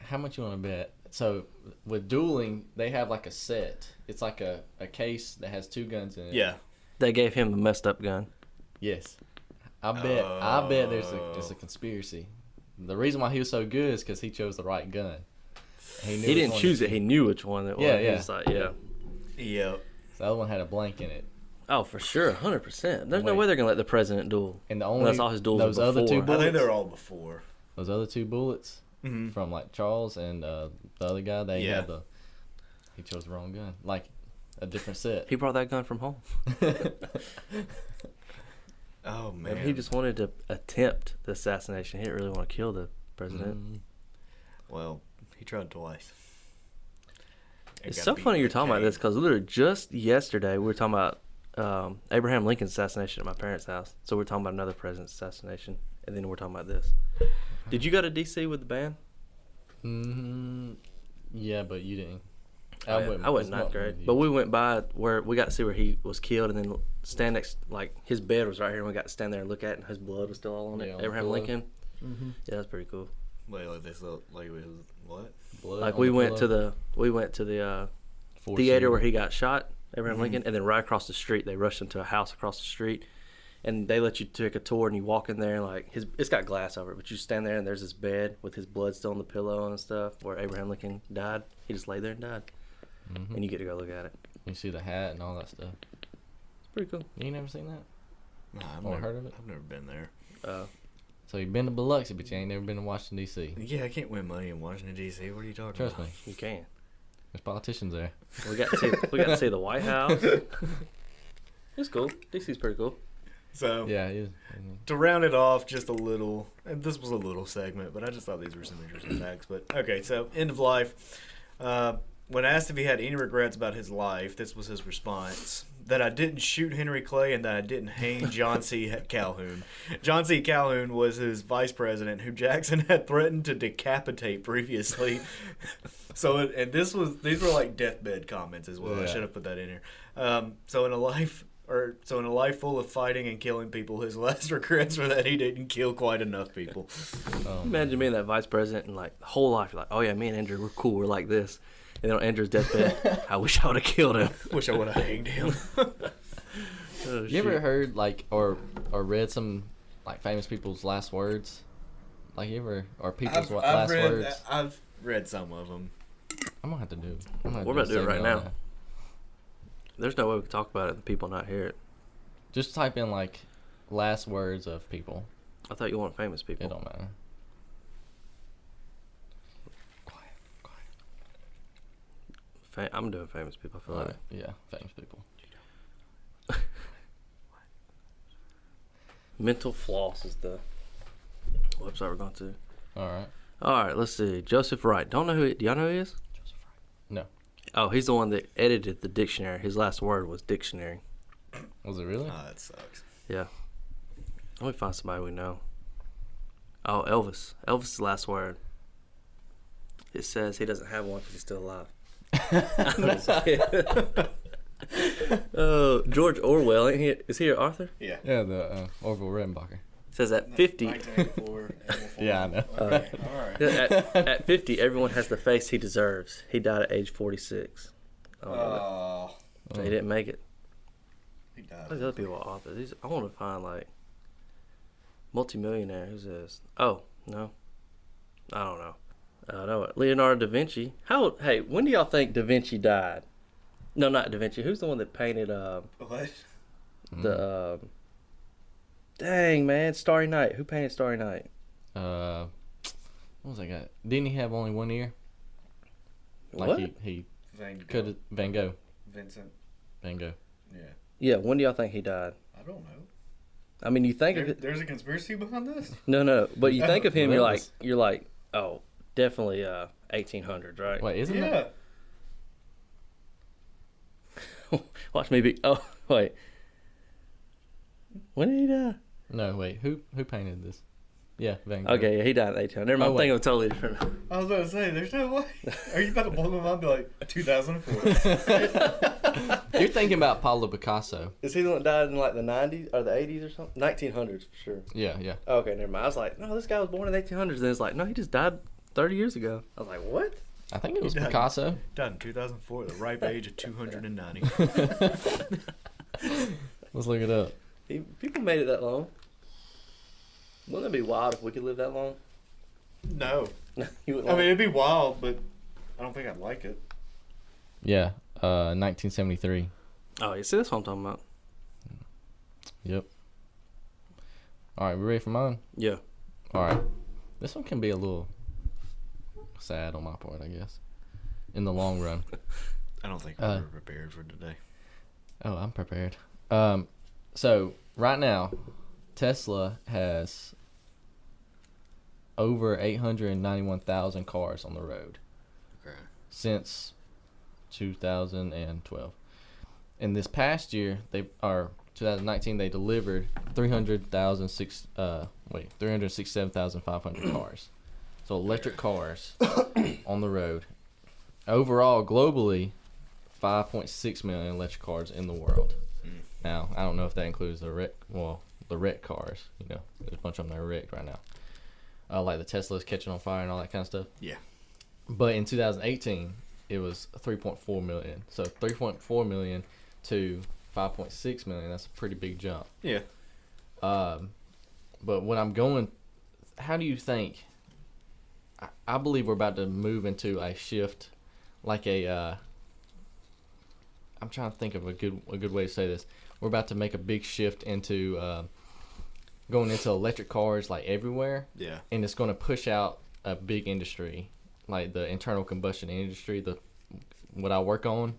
How much you want to bet? So with dueling, they have like a set. It's like a case that has 2 guns in it. Yeah. They gave him a messed up gun. Yes. I bet there's just a conspiracy. The reason why he was so good is because he chose the right gun. He He didn't choose it. He knew which one it was. Yeah, He yeah. was like, yeah. Yep. The other one had a blank in it. Oh, for sure, 100%. There's no Wait. way they're gonna let the president duel. And the only Unless all his duels those were other 2 before. I bullets, think they're all before. those other 2 bullets Mm-hmm. from like Charles and the other guy, they Yeah. had he chose the wrong gun, like a different set. He brought that gun from home. Oh, Maybe man. he just wanted to attempt the assassination. He didn't really want to kill the president. Mm. Well, he tried twice. And It's got so beat funny with you're a talking about cane. this because literally just yesterday we were talking about Abraham Lincoln's assassination at my parents' house. So we're talking about another president's assassination, and then we're talking about this. Did you go to D.C. with the band? Yeah, but you didn't. I went ninth grade, but we went by where we got to see where he was killed, and then stand next, like his bed was right here, and we got to stand there and look at it, and his blood was still all on it. Yeah, on the Abraham pillow. Lincoln. Mm-hmm. Yeah, that's pretty cool. Wait, like this look like it was what? Like we went to the theater where he got shot, Abraham Lincoln, and then right across the street they rushed him to a house across the street, and they let you take a tour, and you walk in there, and like it's got glass over it, but you stand there and there's this bed with his blood still on the pillow and stuff where Abraham Lincoln died. He just lay there and died, and you get to go look at it. You see the hat and all that stuff. It's pretty cool. You ain't never seen that? Nah, I've Or never heard of it? I've never been there. So you've been to Biloxi, but you ain't never been to Washington D.C. Yeah, I can't win money in Washington D.C. What are you talking Trust about? me, You can. there's politicians there. We got to see the White House. It's cool. DC's pretty cool. So Yeah, he is. to round it off just a little, and this was a little segment, but I just thought these were some interesting facts. But okay, so end of life. When asked if he had any regrets about his life, this was his response: that I didn't shoot Henry Clay and that I didn't hang John C. Calhoun. John C. Calhoun was his vice president, who Jackson had threatened to decapitate previously. These were like deathbed comments as well. I Yeah. should have put that in here. So in a life full of fighting and killing people, his last regrets were that he didn't kill quite enough people. Imagine being that vice president and like the whole life, you're like, oh yeah, me and Andrew, we're cool, we're like this. And then on Andrew's deathbed, I wish I would have killed him. Wish I would have hanged him. Oh, You ever heard like or read some like famous people's last words? Like you ever or people's last words? I've read some of them. I'm gonna have to do. We're about to do it right now. There's no way we can talk about it and people not hear it. Just type in like last words of people. I thought you want famous people. It don't matter. I'm doing famous people. I feel like. Alright, yeah, famous people. Mental Floss is the website we're going to. All right. All right, let's see. Joseph Wright. Don't know who. Do y'all know who he is? No. Oh, he's the one that edited the dictionary. His last word was dictionary. Was it really? Oh, that sucks. Yeah. Let me find somebody we know. Oh, Elvis. Elvis' last word. It says he doesn't have one because he's still alive. George Orwell, ain't he? Is he Arthur? Yeah. Yeah, the Orville Redenbacher. Says at 50. 1984. Yeah, I know. Okay, all right. At 50, everyone has the face he deserves. He died at age 46. Oh, So he didn't make it. he died. These other people are authors. I want to find like multimillionaire. Who's this? Oh no, I don't know. I know it. Leonardo da Vinci. Hey, when do y'all think da Vinci died? No, not da Vinci. Who's the one that painted What? the dang man, Starry Night? Who painted Starry Night? What was that guy? Didn't he have only one ear? Like What? he Van Gogh. could Van Gogh. Vincent. Van Gogh. Yeah. Yeah, when do y'all think he died? I don't know. I mean, you think of it. There's a conspiracy behind this? No, but you think of him, Relentless. you're like, oh, definitely 1800s, right? Wait, isn't Yeah. that? Watch me be. Oh, wait. When did he die? No, wait. Who painted this? Yeah, Van Gogh. Okay, yeah, he died in 1800. Never mind. Oh, I'm wait. thinking of totally different. I was about to say, there's no way. Are you about to blow my mind and be like, 2004? You're thinking about Pablo Picasso. Is he the one that died in like the 90s or the 80s or something? 1900s for sure. Yeah, yeah. Okay, never mind. I was like, no, this guy was born in the 1800s. Then it's like, no, he just died 30 years ago. I was like, what? I think it was died. Picasso. Died in 2004 at the ripe age of 290. Let's look it up. People made it that long. Wouldn't it be wild if we could live that long? No. You wouldn't I like mean, it'd be wild, but I don't think I'd like it. Yeah, 1973. Oh, you see, that's what I'm talking about. Yep. All right, we ready for mine? Yeah. All right. This one can be a little sad on my part, I guess, in the long run. I don't think we're prepared for today. Oh, I'm prepared. So right now, Tesla has over 891,000 cars on the road Okay. since 2012. And this past year, 2019, they delivered 367,500 cars. So electric cars on the road. Overall, globally, 5.6 million electric cars in the world. Now, I don't know if that includes the wreck cars. You know, there's a bunch of them that are wrecked right now. Like the Tesla's catching on fire and all that kind of stuff. Yeah. But in 2018, it was 3.4 million. So 3.4 million to 5.6 million. That's a pretty big jump. Yeah. But when I'm going, how do you think? I believe we're about to move into a shift, like I'm trying to think of a good way to say this. We're about to make a big shift into going into electric cars like everywhere. Yeah. And it's going to push out a big industry, like the internal combustion industry. What I work on.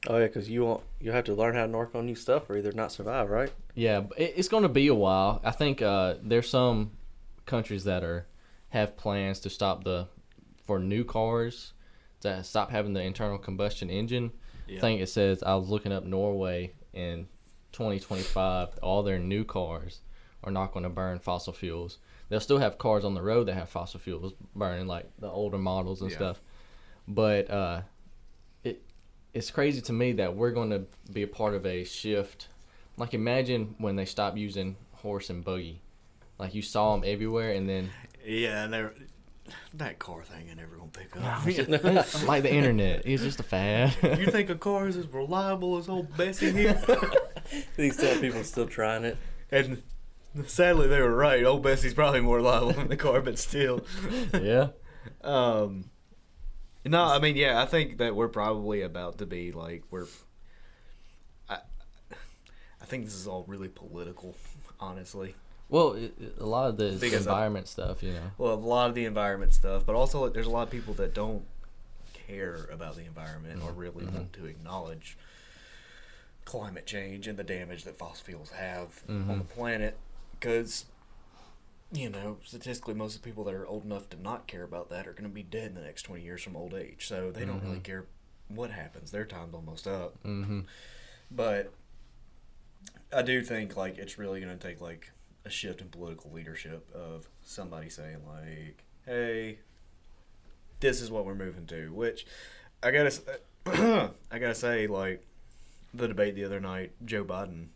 Oh yeah, because you have to learn how to work on new stuff or either not survive, right? Yeah, it's going to be a while. I think there's some countries that have plans to for new cars to stop having the internal combustion engine. Yeah. I think it says, I was looking up Norway in 2025, all their new cars are not going to burn fossil fuels. They'll still have cars on the road that have fossil fuels burning, like the older models and stuff. But it's crazy to me that we're going to be a part of a shift. Like, imagine when they stop using horse and buggy. Like, you saw them everywhere, and then... Yeah, and that car thing ain't never gonna pick up. like the internet. It's just a fad. You think a car is as reliable as old Bessie here? These people still trying it. And sadly, they were right. Old Bessie's probably more reliable than the car, but still. Yeah. No, I mean, yeah, I think that we're probably about to be like I think this is all really political, honestly. Well, a lot of the Because environment stuff, you know. Well, a lot of the environment stuff, but also there's a lot of people that don't care about the environment or really want to acknowledge climate change and the damage that fossil fuels have on the planet. Because, you know, statistically, most of the people that are old enough to not care about that are going to be dead in the next 20 years from old age. So they don't really care what happens. Their time's almost up. But I do think, like, it's really going to take, like, a shift in political leadership of somebody saying, like, hey, this is what we're moving to. Which I gotta say, like, the debate the other night, Joe Biden.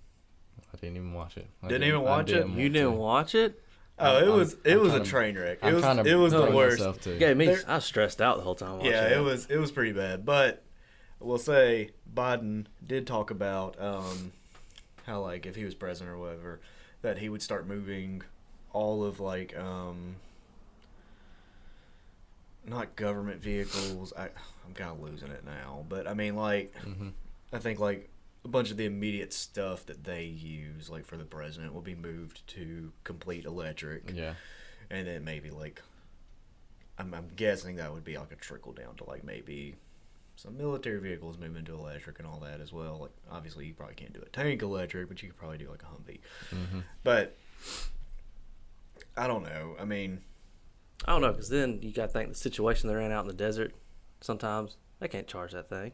I didn't even watch it. Didn't even watch it? You didn't watch it? Oh, it was a trying train wreck. I'm trying to It was the bring worst. myself to. Yeah, me. There- I was stressed out the whole time watching Yeah, it. it was pretty bad. But I will say Biden did talk about how like if he was president or whatever, that he would start moving all of like not government vehicles. I'm kind of losing it now, but I mean like I think like a bunch of the immediate stuff that they use like for the president will be moved to complete electric. Yeah. And then maybe like I'm guessing that would be like a trickle down to like maybe some military vehicles moving to electric and all that as well. Like obviously you probably can't do a tank electric, but you could probably do like a Humvee. But I don't know. I mean, I don't know, because then you got to think the situation they're in out in the desert. Sometimes they can't charge that thing.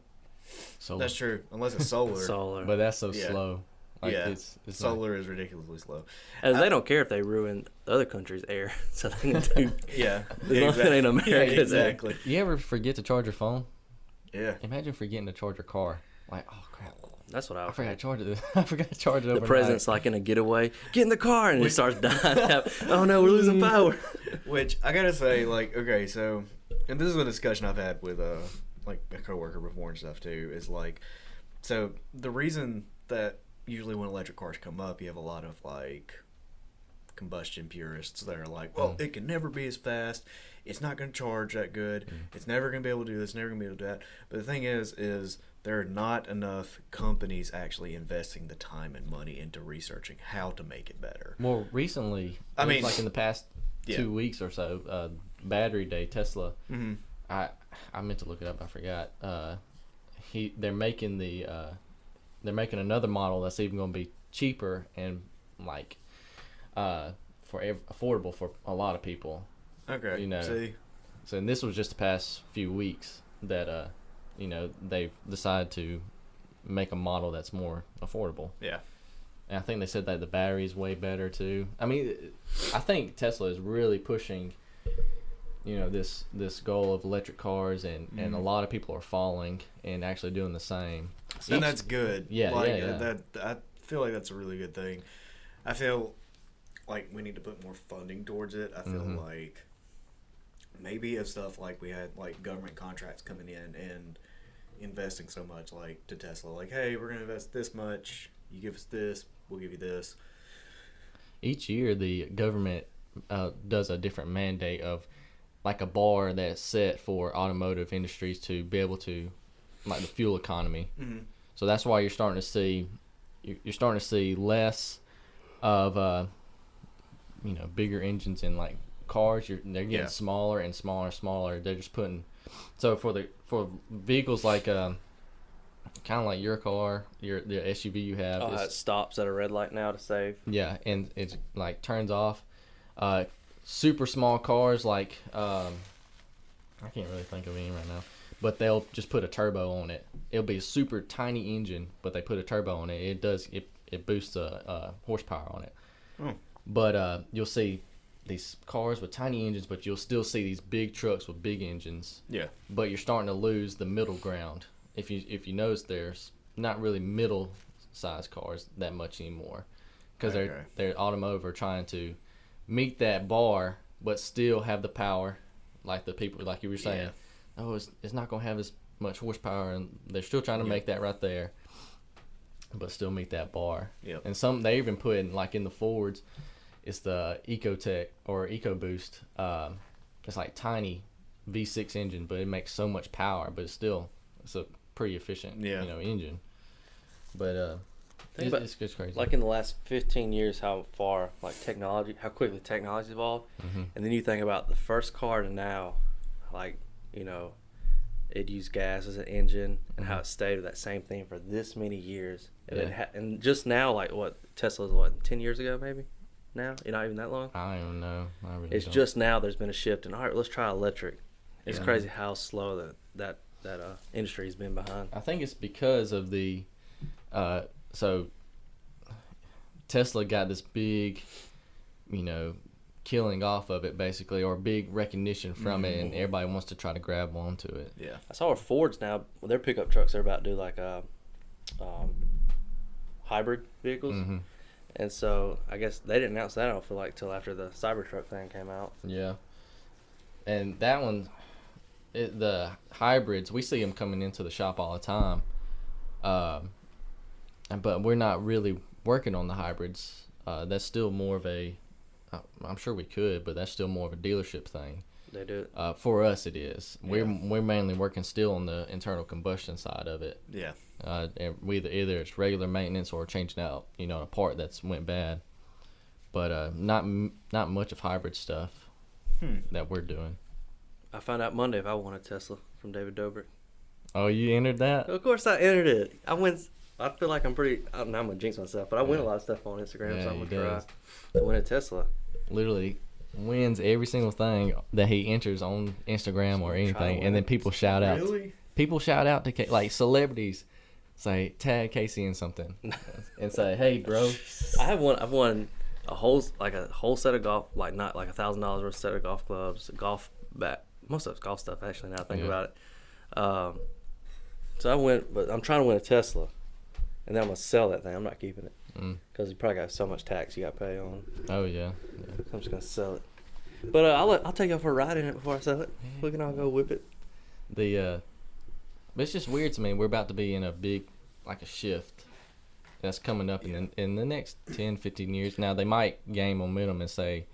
Solar. that's true unless it's solar. Solar. But that's so Yeah. slow. Like yeah, it's solar is ridiculously slow. And they don't care if they ruin the other country's air. So they can do. Yeah, As long as it ain't America's Yeah, exactly. You ever forget to charge your phone? Yeah. Imagine forgetting to charge your car. Like, oh crap, That's what I I would forgot to charge it. I forgot to charge it The overnight. president's like in a getaway. Get in the car, and he starts dying. Oh no, we're losing power. Which I gotta say, like, okay, so, and this is a discussion I've had with like a coworker before and stuff too. Is like, so the reason that usually when electric cars come up, you have a lot of like combustion purists that are like, well, it can never be as fast. It's not going to charge that good. It's never going to be able to do this. Never going to be able to do that. But the thing is there are not enough companies actually investing the time and money into researching how to make it better. Well, recently, I mean, like in the past yeah. 2 weeks or so, Battery Day, Tesla. Mm-hmm. I meant to look it up. I forgot. They're making another model that's even going to be cheaper and like affordable for a lot of people. Okay. You know, See? So, and this was just the past few weeks that they've decided to make a model that's more affordable. Yeah. And I think they said that the battery is way better too. I mean, I think Tesla is really pushing, this goal of electric cars, and a lot of people are following and actually doing the same. And that's good. Yeah, like, yeah. That I feel like that's a really good thing. I feel like we need to put more funding towards it. I feel like maybe if stuff like we had like government contracts coming in and investing so much like to Tesla, like, hey, we're gonna invest this much. You give us this, we'll give you this. Each year, the government does a different mandate of like a bar that's set for automotive industries to be able to, like the fuel economy. Mm-hmm. So that's why you're starting to see less of bigger engines in like cars. They're getting smaller and smaller and smaller. They're just putting for vehicles like kind of like your car, the SUV you have. Oh, it stops at a red light now to save. Yeah, and it's like turns off. Super small cars like I can't really think of any right now, but they'll just put a turbo on it. It'll be a super tiny engine, but they put a turbo on it. It boosts horsepower on it. Oh. But you'll see these cars with tiny engines, but you'll still see these big trucks with big engines. Yeah. But you're starting to lose the middle ground. If you notice, there's not really middle sized cars that much anymore, because they're automotive are trying to meet that bar, but still have the power, like the people like you were saying. Yeah. Oh, it's not gonna have as much horsepower, and they're still trying to make that right there, but still meet that bar. Yep. And some they even put in like in the Fords, it's the EcoTech or EcoBoost. It's like tiny V6 engine, but it makes so much power, but it's a pretty efficient engine. But it's crazy. Like in the last 15 years, how quickly technology's evolved. And then you think about the first car to now, like, it used gas as an engine, and how it stayed with that same thing for this many years. And, and just now, like Tesla's 10 years ago maybe? Now? Not even that long? I don't even know. It's just now there's been a shift, and all right, let's try electric. It's crazy how slow that industry's been behind. I think it's because of the so Tesla got this big, killing off of it basically, or big recognition from it, and everybody wants to try to grab onto it. Yeah. I saw our Fords now, their pickup trucks, they're about to do like hybrid vehicles. Mm-hmm. And so I guess they didn't announce that, I don't feel like, till after the Cybertruck thing came out. Yeah. And that one, the hybrids, we see them coming into the shop all the time. But we're not really working on the hybrids. That's still more of I'm sure we could, but that's still more of a dealership thing. They do it. For us, it is. Yeah. We're mainly working still on the internal combustion side of it. Yeah. And either it's regular maintenance or changing out, a part that's went bad. But not much of hybrid stuff that we're doing. I found out Monday if I won a Tesla from David Dobrik. Oh, you entered that? Of course I entered it. I feel like I'm pretty, I'm going to jinx myself, but I win a lot of stuff on Instagram, Yeah, so I'm going he to try does. to win a Tesla. Literally wins every single thing that he enters on Instagram or anything, and then people shout out. Really? People shout out to like celebrities, say tag Casey in something, and say, "Hey, bro." I've won a whole set of golf, like not like $1,000 worth of set of golf clubs, golf bat. Most of it's golf stuff actually. Now I think about it. So I went, but I'm trying to win a Tesla, and then I'm gonna sell that thing. I'm not keeping it because you probably got so much tax you got to pay on. Oh yeah. So I'm just gonna sell it. But I'll take y'all for a ride in it before I sell it. We can all go whip it. But it's just weird to me. We're about to be in a big, like a shift that's coming up in the next 10, 15 years. Now they might gain momentum and say,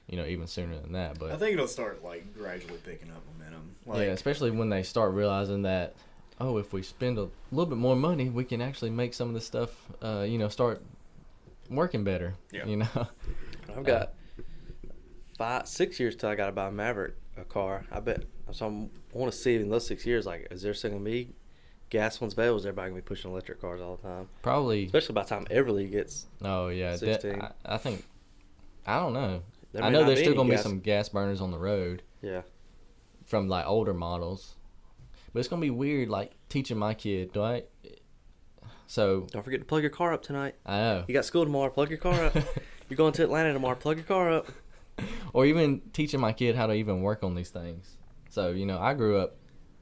even sooner than that. But I think it'll start like gradually picking up momentum. yeah, especially when they start realizing that, if we spend a little bit more money, we can actually make some of this stuff, start working better. Yeah. I've got 6 years till I got to buy a Maverick, a car. I bet. So I want to see in those 6 years, like, is there still gonna be gas ones available? Is everybody gonna be pushing electric cars all the time? Probably. Especially by the time Everly gets. Oh yeah. 16. I think. I don't know. There I may know not there's be still any gonna be gas- some gas burners on the road Yeah. from like older models, but it's gonna be weird, like teaching my kid. So Don't forget to plug your car up tonight. I know. You got school tomorrow. Plug your car up. You're going to Atlanta tomorrow. Plug your car up. Or even teaching my kid how to even work on these things. So, I grew up,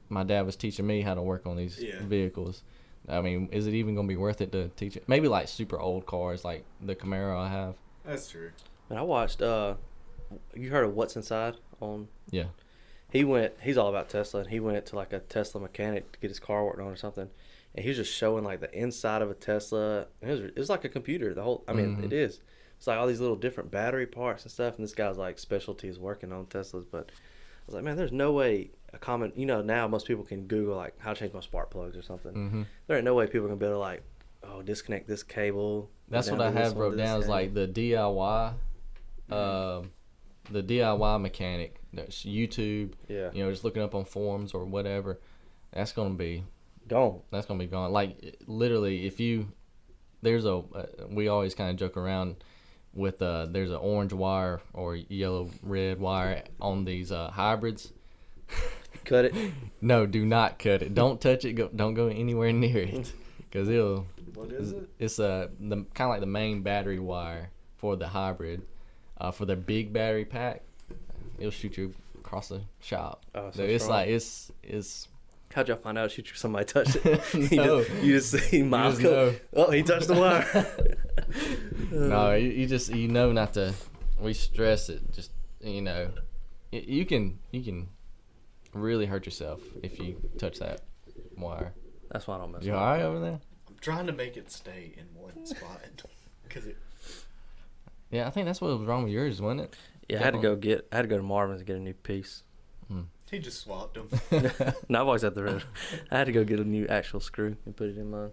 my dad was teaching me how to work on these vehicles. I mean, is it even going to be worth it to teach it? Maybe like super old cars like the Camaro I have. That's true. And I watched, you heard of What's Inside on? Yeah. He's all about Tesla, and he went to like a Tesla mechanic to get his car worked on or something. And he was just showing like the inside of a Tesla. And it was like a computer. It is. It's like all these little different battery parts and stuff. And this guy's like specialty is working on Teslas. But I was like, man, there's no way now most people can Google like how to change my spark plugs or something. Mm-hmm. There ain't no way people can be able to like, disconnect this cable. That's what I have wrote down is like the DIY, the DIY mechanic. That's YouTube. Yeah. Just looking up on forums or whatever. That's going to be Gone. That's gonna be gone. Like literally, we always kind of joke around with there's an orange wire or yellow red wire on these hybrids. Cut it. No, do not cut it. Don't touch it. Don't go anywhere near it, because it'll. What is it? It's the kind of like the main battery wire for the hybrid, for the big battery pack. It'll shoot you across the shop. Oh, so it's strong. like it's. How'd y'all find out somebody touched it? No. you just see miles go. know. Oh, he touched the wire. No, you just not to. We stress it. Just you can really hurt yourself if you touch that wire. That's why I don't mess You with all right over there? I'm trying to make it stay in one spot because Yeah, I think that's what was wrong with yours, wasn't it? Yeah, I had to go to Marvin's to get a new piece. he just swapped them. No, I've always had the red. I had to go get a new actual screw and put it in mine.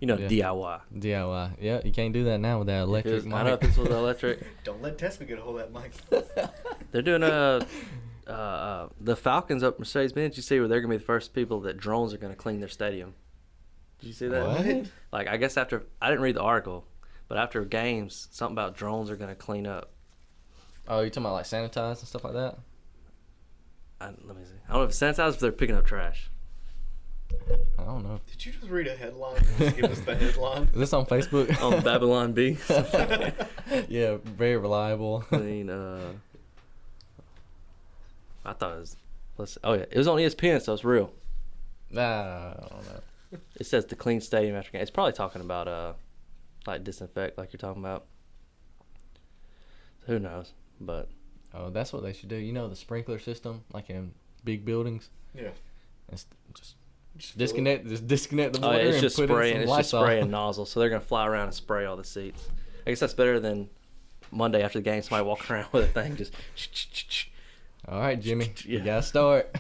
Yeah. DIY. DIY. Yeah, you can't do that now with that electric mic. I know if this was electric. Don't let Tesla get a hold of that mic. They're doing the Falcons up Mercedes-Benz. You see where they're gonna be the first people that drones are gonna clean their stadium. Did you see that? What? Like I guess I didn't read the article, but after games, something about drones are gonna clean up. Oh, you talking about like sanitize and stuff like that? Let me see. I don't know if it's sanitized, if they're picking up trash. I don't know. Did you just read a headline? Just give us the headline. Is this on Facebook? On Babylon B. Yeah, very reliable. Clean. I thought it was. It was on ESPN, so it's real. Nah, I don't know. It says to clean stadium after game. It's probably talking about like disinfect, like you're talking about. Who knows? But Oh, that's what they should do. You know the sprinkler system, like in big buildings. Yeah. It's just Just disconnect the oh, water yeah, it's and just put spraying. in It's some just Lysol. spraying nozzle, so they're gonna fly around and spray all the seats. I guess that's better than Monday after the game. Somebody walking around with a thing just. All right, Jimmy, you Yeah. gotta start.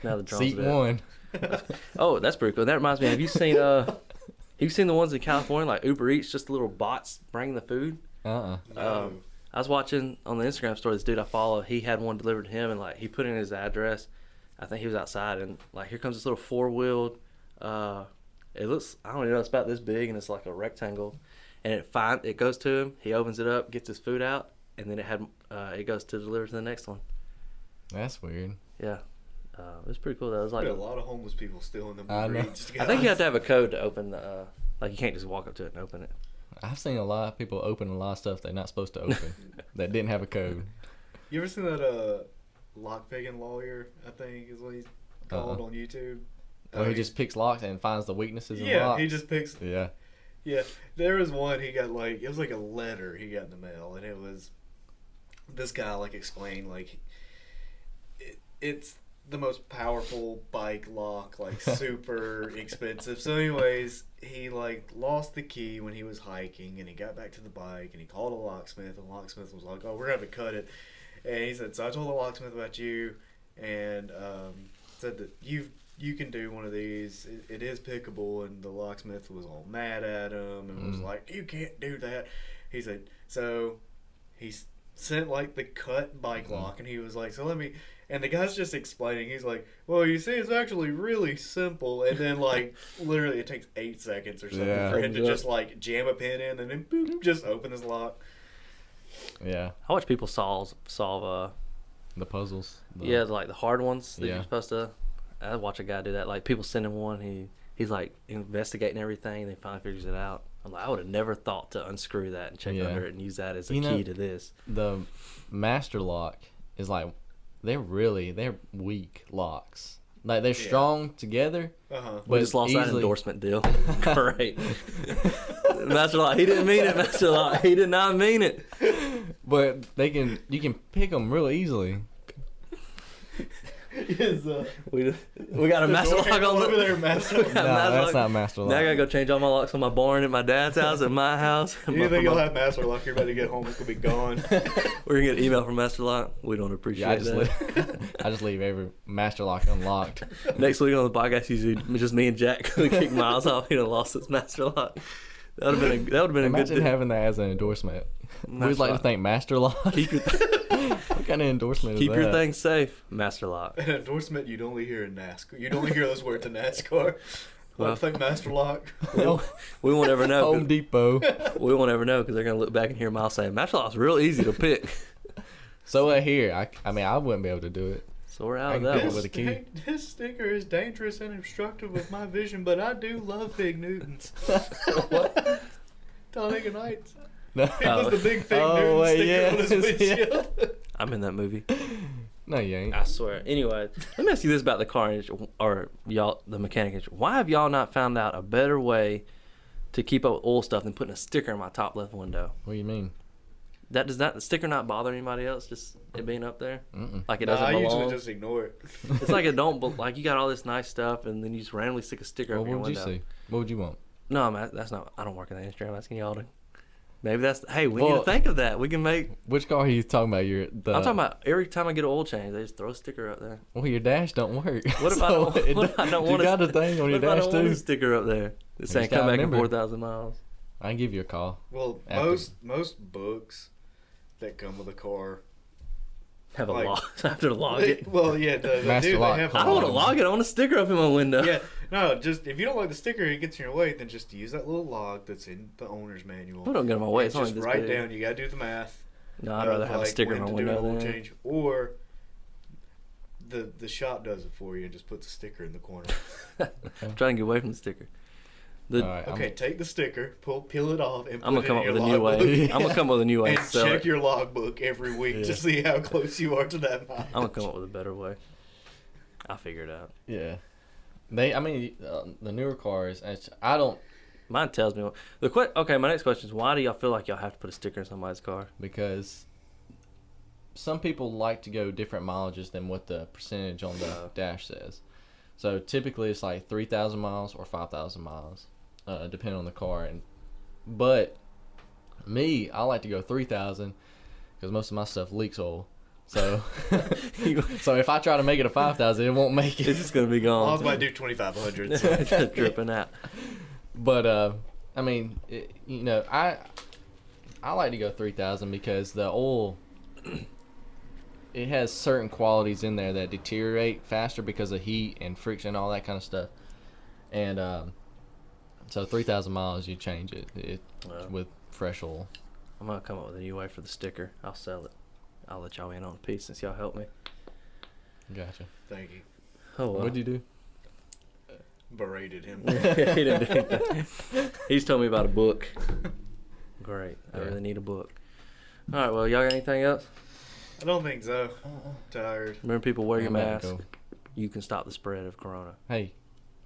Now the drums Seat are dead. 1. Oh, that's pretty cool. That reminds me. Have you seen the ones in California, like Uber Eats, just little bots bringing the food? No. I was watching on the Instagram story. This dude I follow, he had one delivered to him, and like he put in his address. I think he was outside, and like here comes this little 4-wheeled. It looks, I don't even know, it's about this big, and it's like a rectangle. And it goes to him. He opens it up, gets his food out, and then it goes to deliver to the next one. That's weird. Yeah, it was pretty cool though. It was Like like a lot of homeless people stealing them. I know. I think you have to have a code to open the. Like you can't just walk up to it and open it. I've seen a lot of people open a lot of stuff they're not supposed to open that didn't have a code. You ever seen that lockpicking lawyer? I think is what he's called on YouTube. Or he just picks locks and finds the weaknesses in yeah, locks. he just picks. Yeah. Yeah, there was one he got like it was like a letter he got in the mail, and it was this guy like explained like it's the most powerful bike lock, like super expensive. So anyways, he like lost the key when he was hiking, and he got back to the bike, and he called a locksmith, and the locksmith was like, "Oh, we're gonna have to cut it." And he said, "So I told the locksmith about you, and said that you can do one of these. It is pickable." And the locksmith was all mad at him and was like, "You can't do that." He said, so he sent like the cut bike lock, and he was like, "So let me." And the guy's just explaining. He's like, "Well, you see, it's actually really simple." And then, like, literally, it takes 8 seconds or something Yeah. for him to just like jam a pin in, and then boop, just open his lock. Yeah. I watch people solve The puzzles. yeah, like the hard ones that Yeah. you're supposed to. I watch a guy do that. Like people send him one, he's like investigating everything, and he finally figures it out. I'm like, I would have never thought to unscrew that and check Yeah. under it and use that as a You know, key to this. The master lock is like they're weak locks. Like they're strong together. Uh-huh. We But just lost that easily- endorsement deal. Great. Master Lock, he didn't mean it, Master Lock. He did not mean it. But you can pick them real easily. We got a Master Lock on over the... there, master. No, Master that's Lock. not master lock. Now I gotta go change all my locks on my barn at my dad's house, at my house. You think you'll have master lock? You're about to get home. It's gonna be gone. We're gonna get an email from Master Lock. We don't appreciate Yeah, that. I just leave every master lock unlocked. Next week on the podcast, usually just me and Jack. We kick Miles off. He done lost his Master Lock. That would have been a Imagine good. having that as an endorsement. We'd Master like Lock. to thank Master Lock. Keep your What kind of endorsement is keep that? your things safe, Master Lock. An endorsement you'd only hear in NASCAR. You'd only hear those words in NASCAR. Well- I think Master Lock. We won't ever know. Home Depot. We won't ever know because they're gonna look back and hear Miles saying Master Lock's real easy to pick. So here, I mean, I wouldn't be able to do it. So we're I out of can that get one. it with a key. This sticker is dangerous and obstructive of my vision, but I do love Fig Newtons. What? Talladega Nights. No, It was the big Fig Oh, Newton wait, sticker on his yes, windshield. I'm in that movie. no, you ain't. I swear. Anyway, let me ask you this about the car industry, or y'all, the mechanic industry. Why have y'all not found out a better way to keep up with oil stuff than putting a sticker in my top left window? What do you mean? Does the sticker not bother anybody else? Just it being up there, Mm-mm. like it Nah, doesn't I belong. usually just ignore it. It's like it don't like you got all this nice stuff, and then you just randomly stick a sticker Well, up your what would you window. see? What would you want? No, that's not. I don't work in the industry. I'm asking y'all to. Maybe that's. Hey, we need Well- to think of that. We can make. Which car are you talking about? I'm talking about every time I get an oil change, they just throw a sticker up there. Well, your dash don't work. What if I don't? What if I don't want You got a thing on your What if I dash don't want a too. sticker up there? It's saying just gotta come back in remember. 4,000 miles. I can give you a call. Well, After- most books that come with a car. Have a Like- log. I have to log it. Well, yeah, they Master do. lock. They have I don't want to logs. log it. I want a sticker up in my window. Yeah, no, just if you don't like the sticker, it gets in your way, then just use that little log that's in the owner's manual. Well, don't get in my way. It's And only just this write big. down. You gotta do the math. No, I'd of, rather have a like, sticker in when my to do an window. oil Than... change, or the shop does it for you and just puts a sticker in the corner. I'm trying to get away from the sticker. The, All right, Okay, take the sticker, peel it off, and I'm put gonna it come in up your with a new logbook. way. I'm gonna come up with a new way. And to sell check it. your logbook every week Yeah. to see how close you are to that mile. I'm gonna come up with a better way. I'll figure it out. Yeah. The newer cars. I don't Mine tells me. Okay, my next question is, why do y'all feel like y'all have to put a sticker in somebody's car? because some people like to go different mileages than what the percentage on the dash says. So typically it's like 3,000 miles or 5,000 miles, depending on the car. But me, I like to go 3,000 because most of my stuff leaks oil. So, so if I try to make it a 5,000, it won't make it. It's just gonna be I gone. was about to do 2,500. It's So. just dripping out. But I mean, I like to go 3,000 because the oil, it has certain qualities in there that deteriorate faster because of heat and friction, all that kind of stuff. And so 3,000 miles, you change it with fresh oil. I'm gonna come up with a new way for the sticker. I'll sell it. I'll let y'all in on a piece since y'all helped me. Gotcha. Thank you. Oh, well. What'd you do? Berated him. He didn't do anything. He's told me about a book. Great. I Yeah. really need a book. All right. Well, y'all got anything else? I don't think so. Tired. Remember, people, wear your I'm about mask. to go. You can stop the spread of corona. Hey,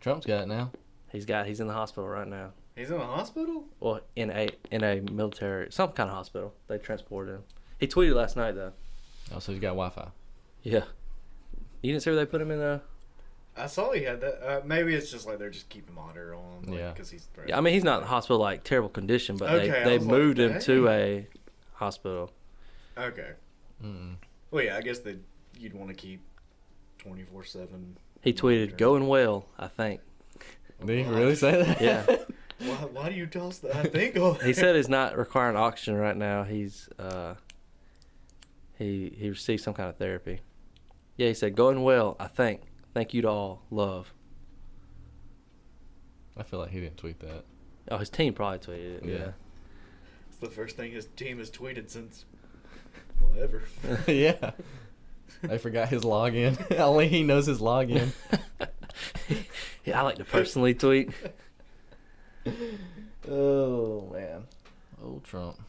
Trump's got it now. He's in the hospital right now. He's in a hospital? Well, in a military, some kind of hospital. They transported him. He tweeted last night though. Oh, so he's got Wi-Fi. Yeah. You didn't see where they put him in the? I saw he had that. Maybe it's just like they're just keeping monitor on him. Yeah. Because he's. Yeah, I mean, he's not in the hospital like terrible condition, but Okay, I they was like, moved him to dang. a hospital. Okay. Mm-mm. Well, yeah, I guess you'd want to keep 24/7. He tweeted, "Going well, I think." Did he really say that? Yeah. Why do you tell us that? I think. Oh, He said he's not requiring oxygen right now. He's he received some kind of therapy. Yeah, he said, "Going well, I think. Thank you to all. Love." I feel like he didn't tweet that. Oh, his team probably tweeted it. Yeah. it's the first thing his team has tweeted since. Well, ever. Yeah. I forgot his login. Only he knows his login. Yeah, I like to personally tweet. Oh, man. Old Trump.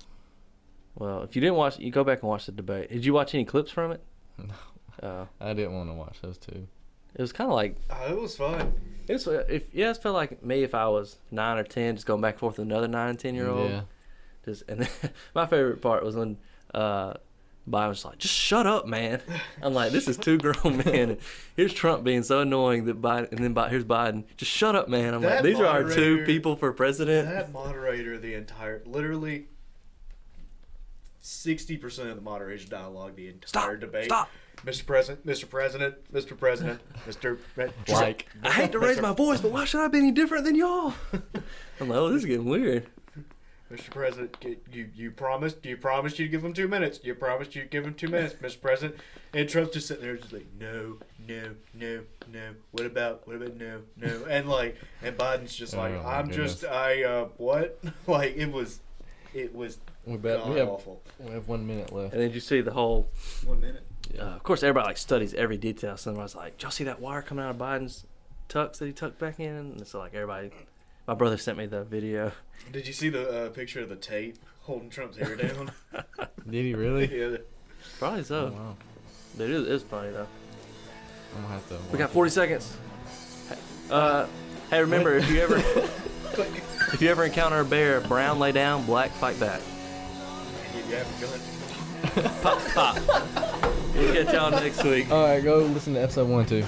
Well, if you didn't watch, you go back and watch the debate. Did you watch any clips from it? No. I didn't want to watch those two. It was kind of like It was fun. it felt like me if I was 9 or 10, just going back and forth with another 9 and 10-year-old. Yeah. And then, my favorite part was when Biden was like, "Just shut up, man." I'm like, this is two grown men. And here's Trump being so annoying that Biden, and then here's Biden, "Just shut up, man." I'm like, That these are our two moderator- people for president. That moderator, literally 60% of the moderation dialogue, the entire debate. Stop. Mr. President, Mr. President, Mr. President, Mr. Like, I hate to raise my voice, but why should I be any different than y'all? I'm like, oh, this is getting weird. Mr. President, you promised you'd give him 2 minutes. You promised you'd give him 2 minutes, Mr. President. And Trump's just sitting there just like, no. What about no. And Biden's just like, Oh, my goodness. what? Like it was we god have awful. 1 minute left. And then you see the whole. 1 minute. Of course, everybody studies every detail. So everybody's like, "Did y'all see that wire coming out of Biden's tux that he tucked back in?" And so everybody. My brother sent me the video. Did you see the picture of the tape holding Trump's hair down? Did he really? Yeah. Probably Oh, so. wow. But it is funny though. I'm going to have to We got watch 40 seconds. Hey, remember if you ever encounter a bear, brown lay down, black fight back. You have a gun. Pop. We'll catch y'all next week. it. All right, go listen to episode 1 too.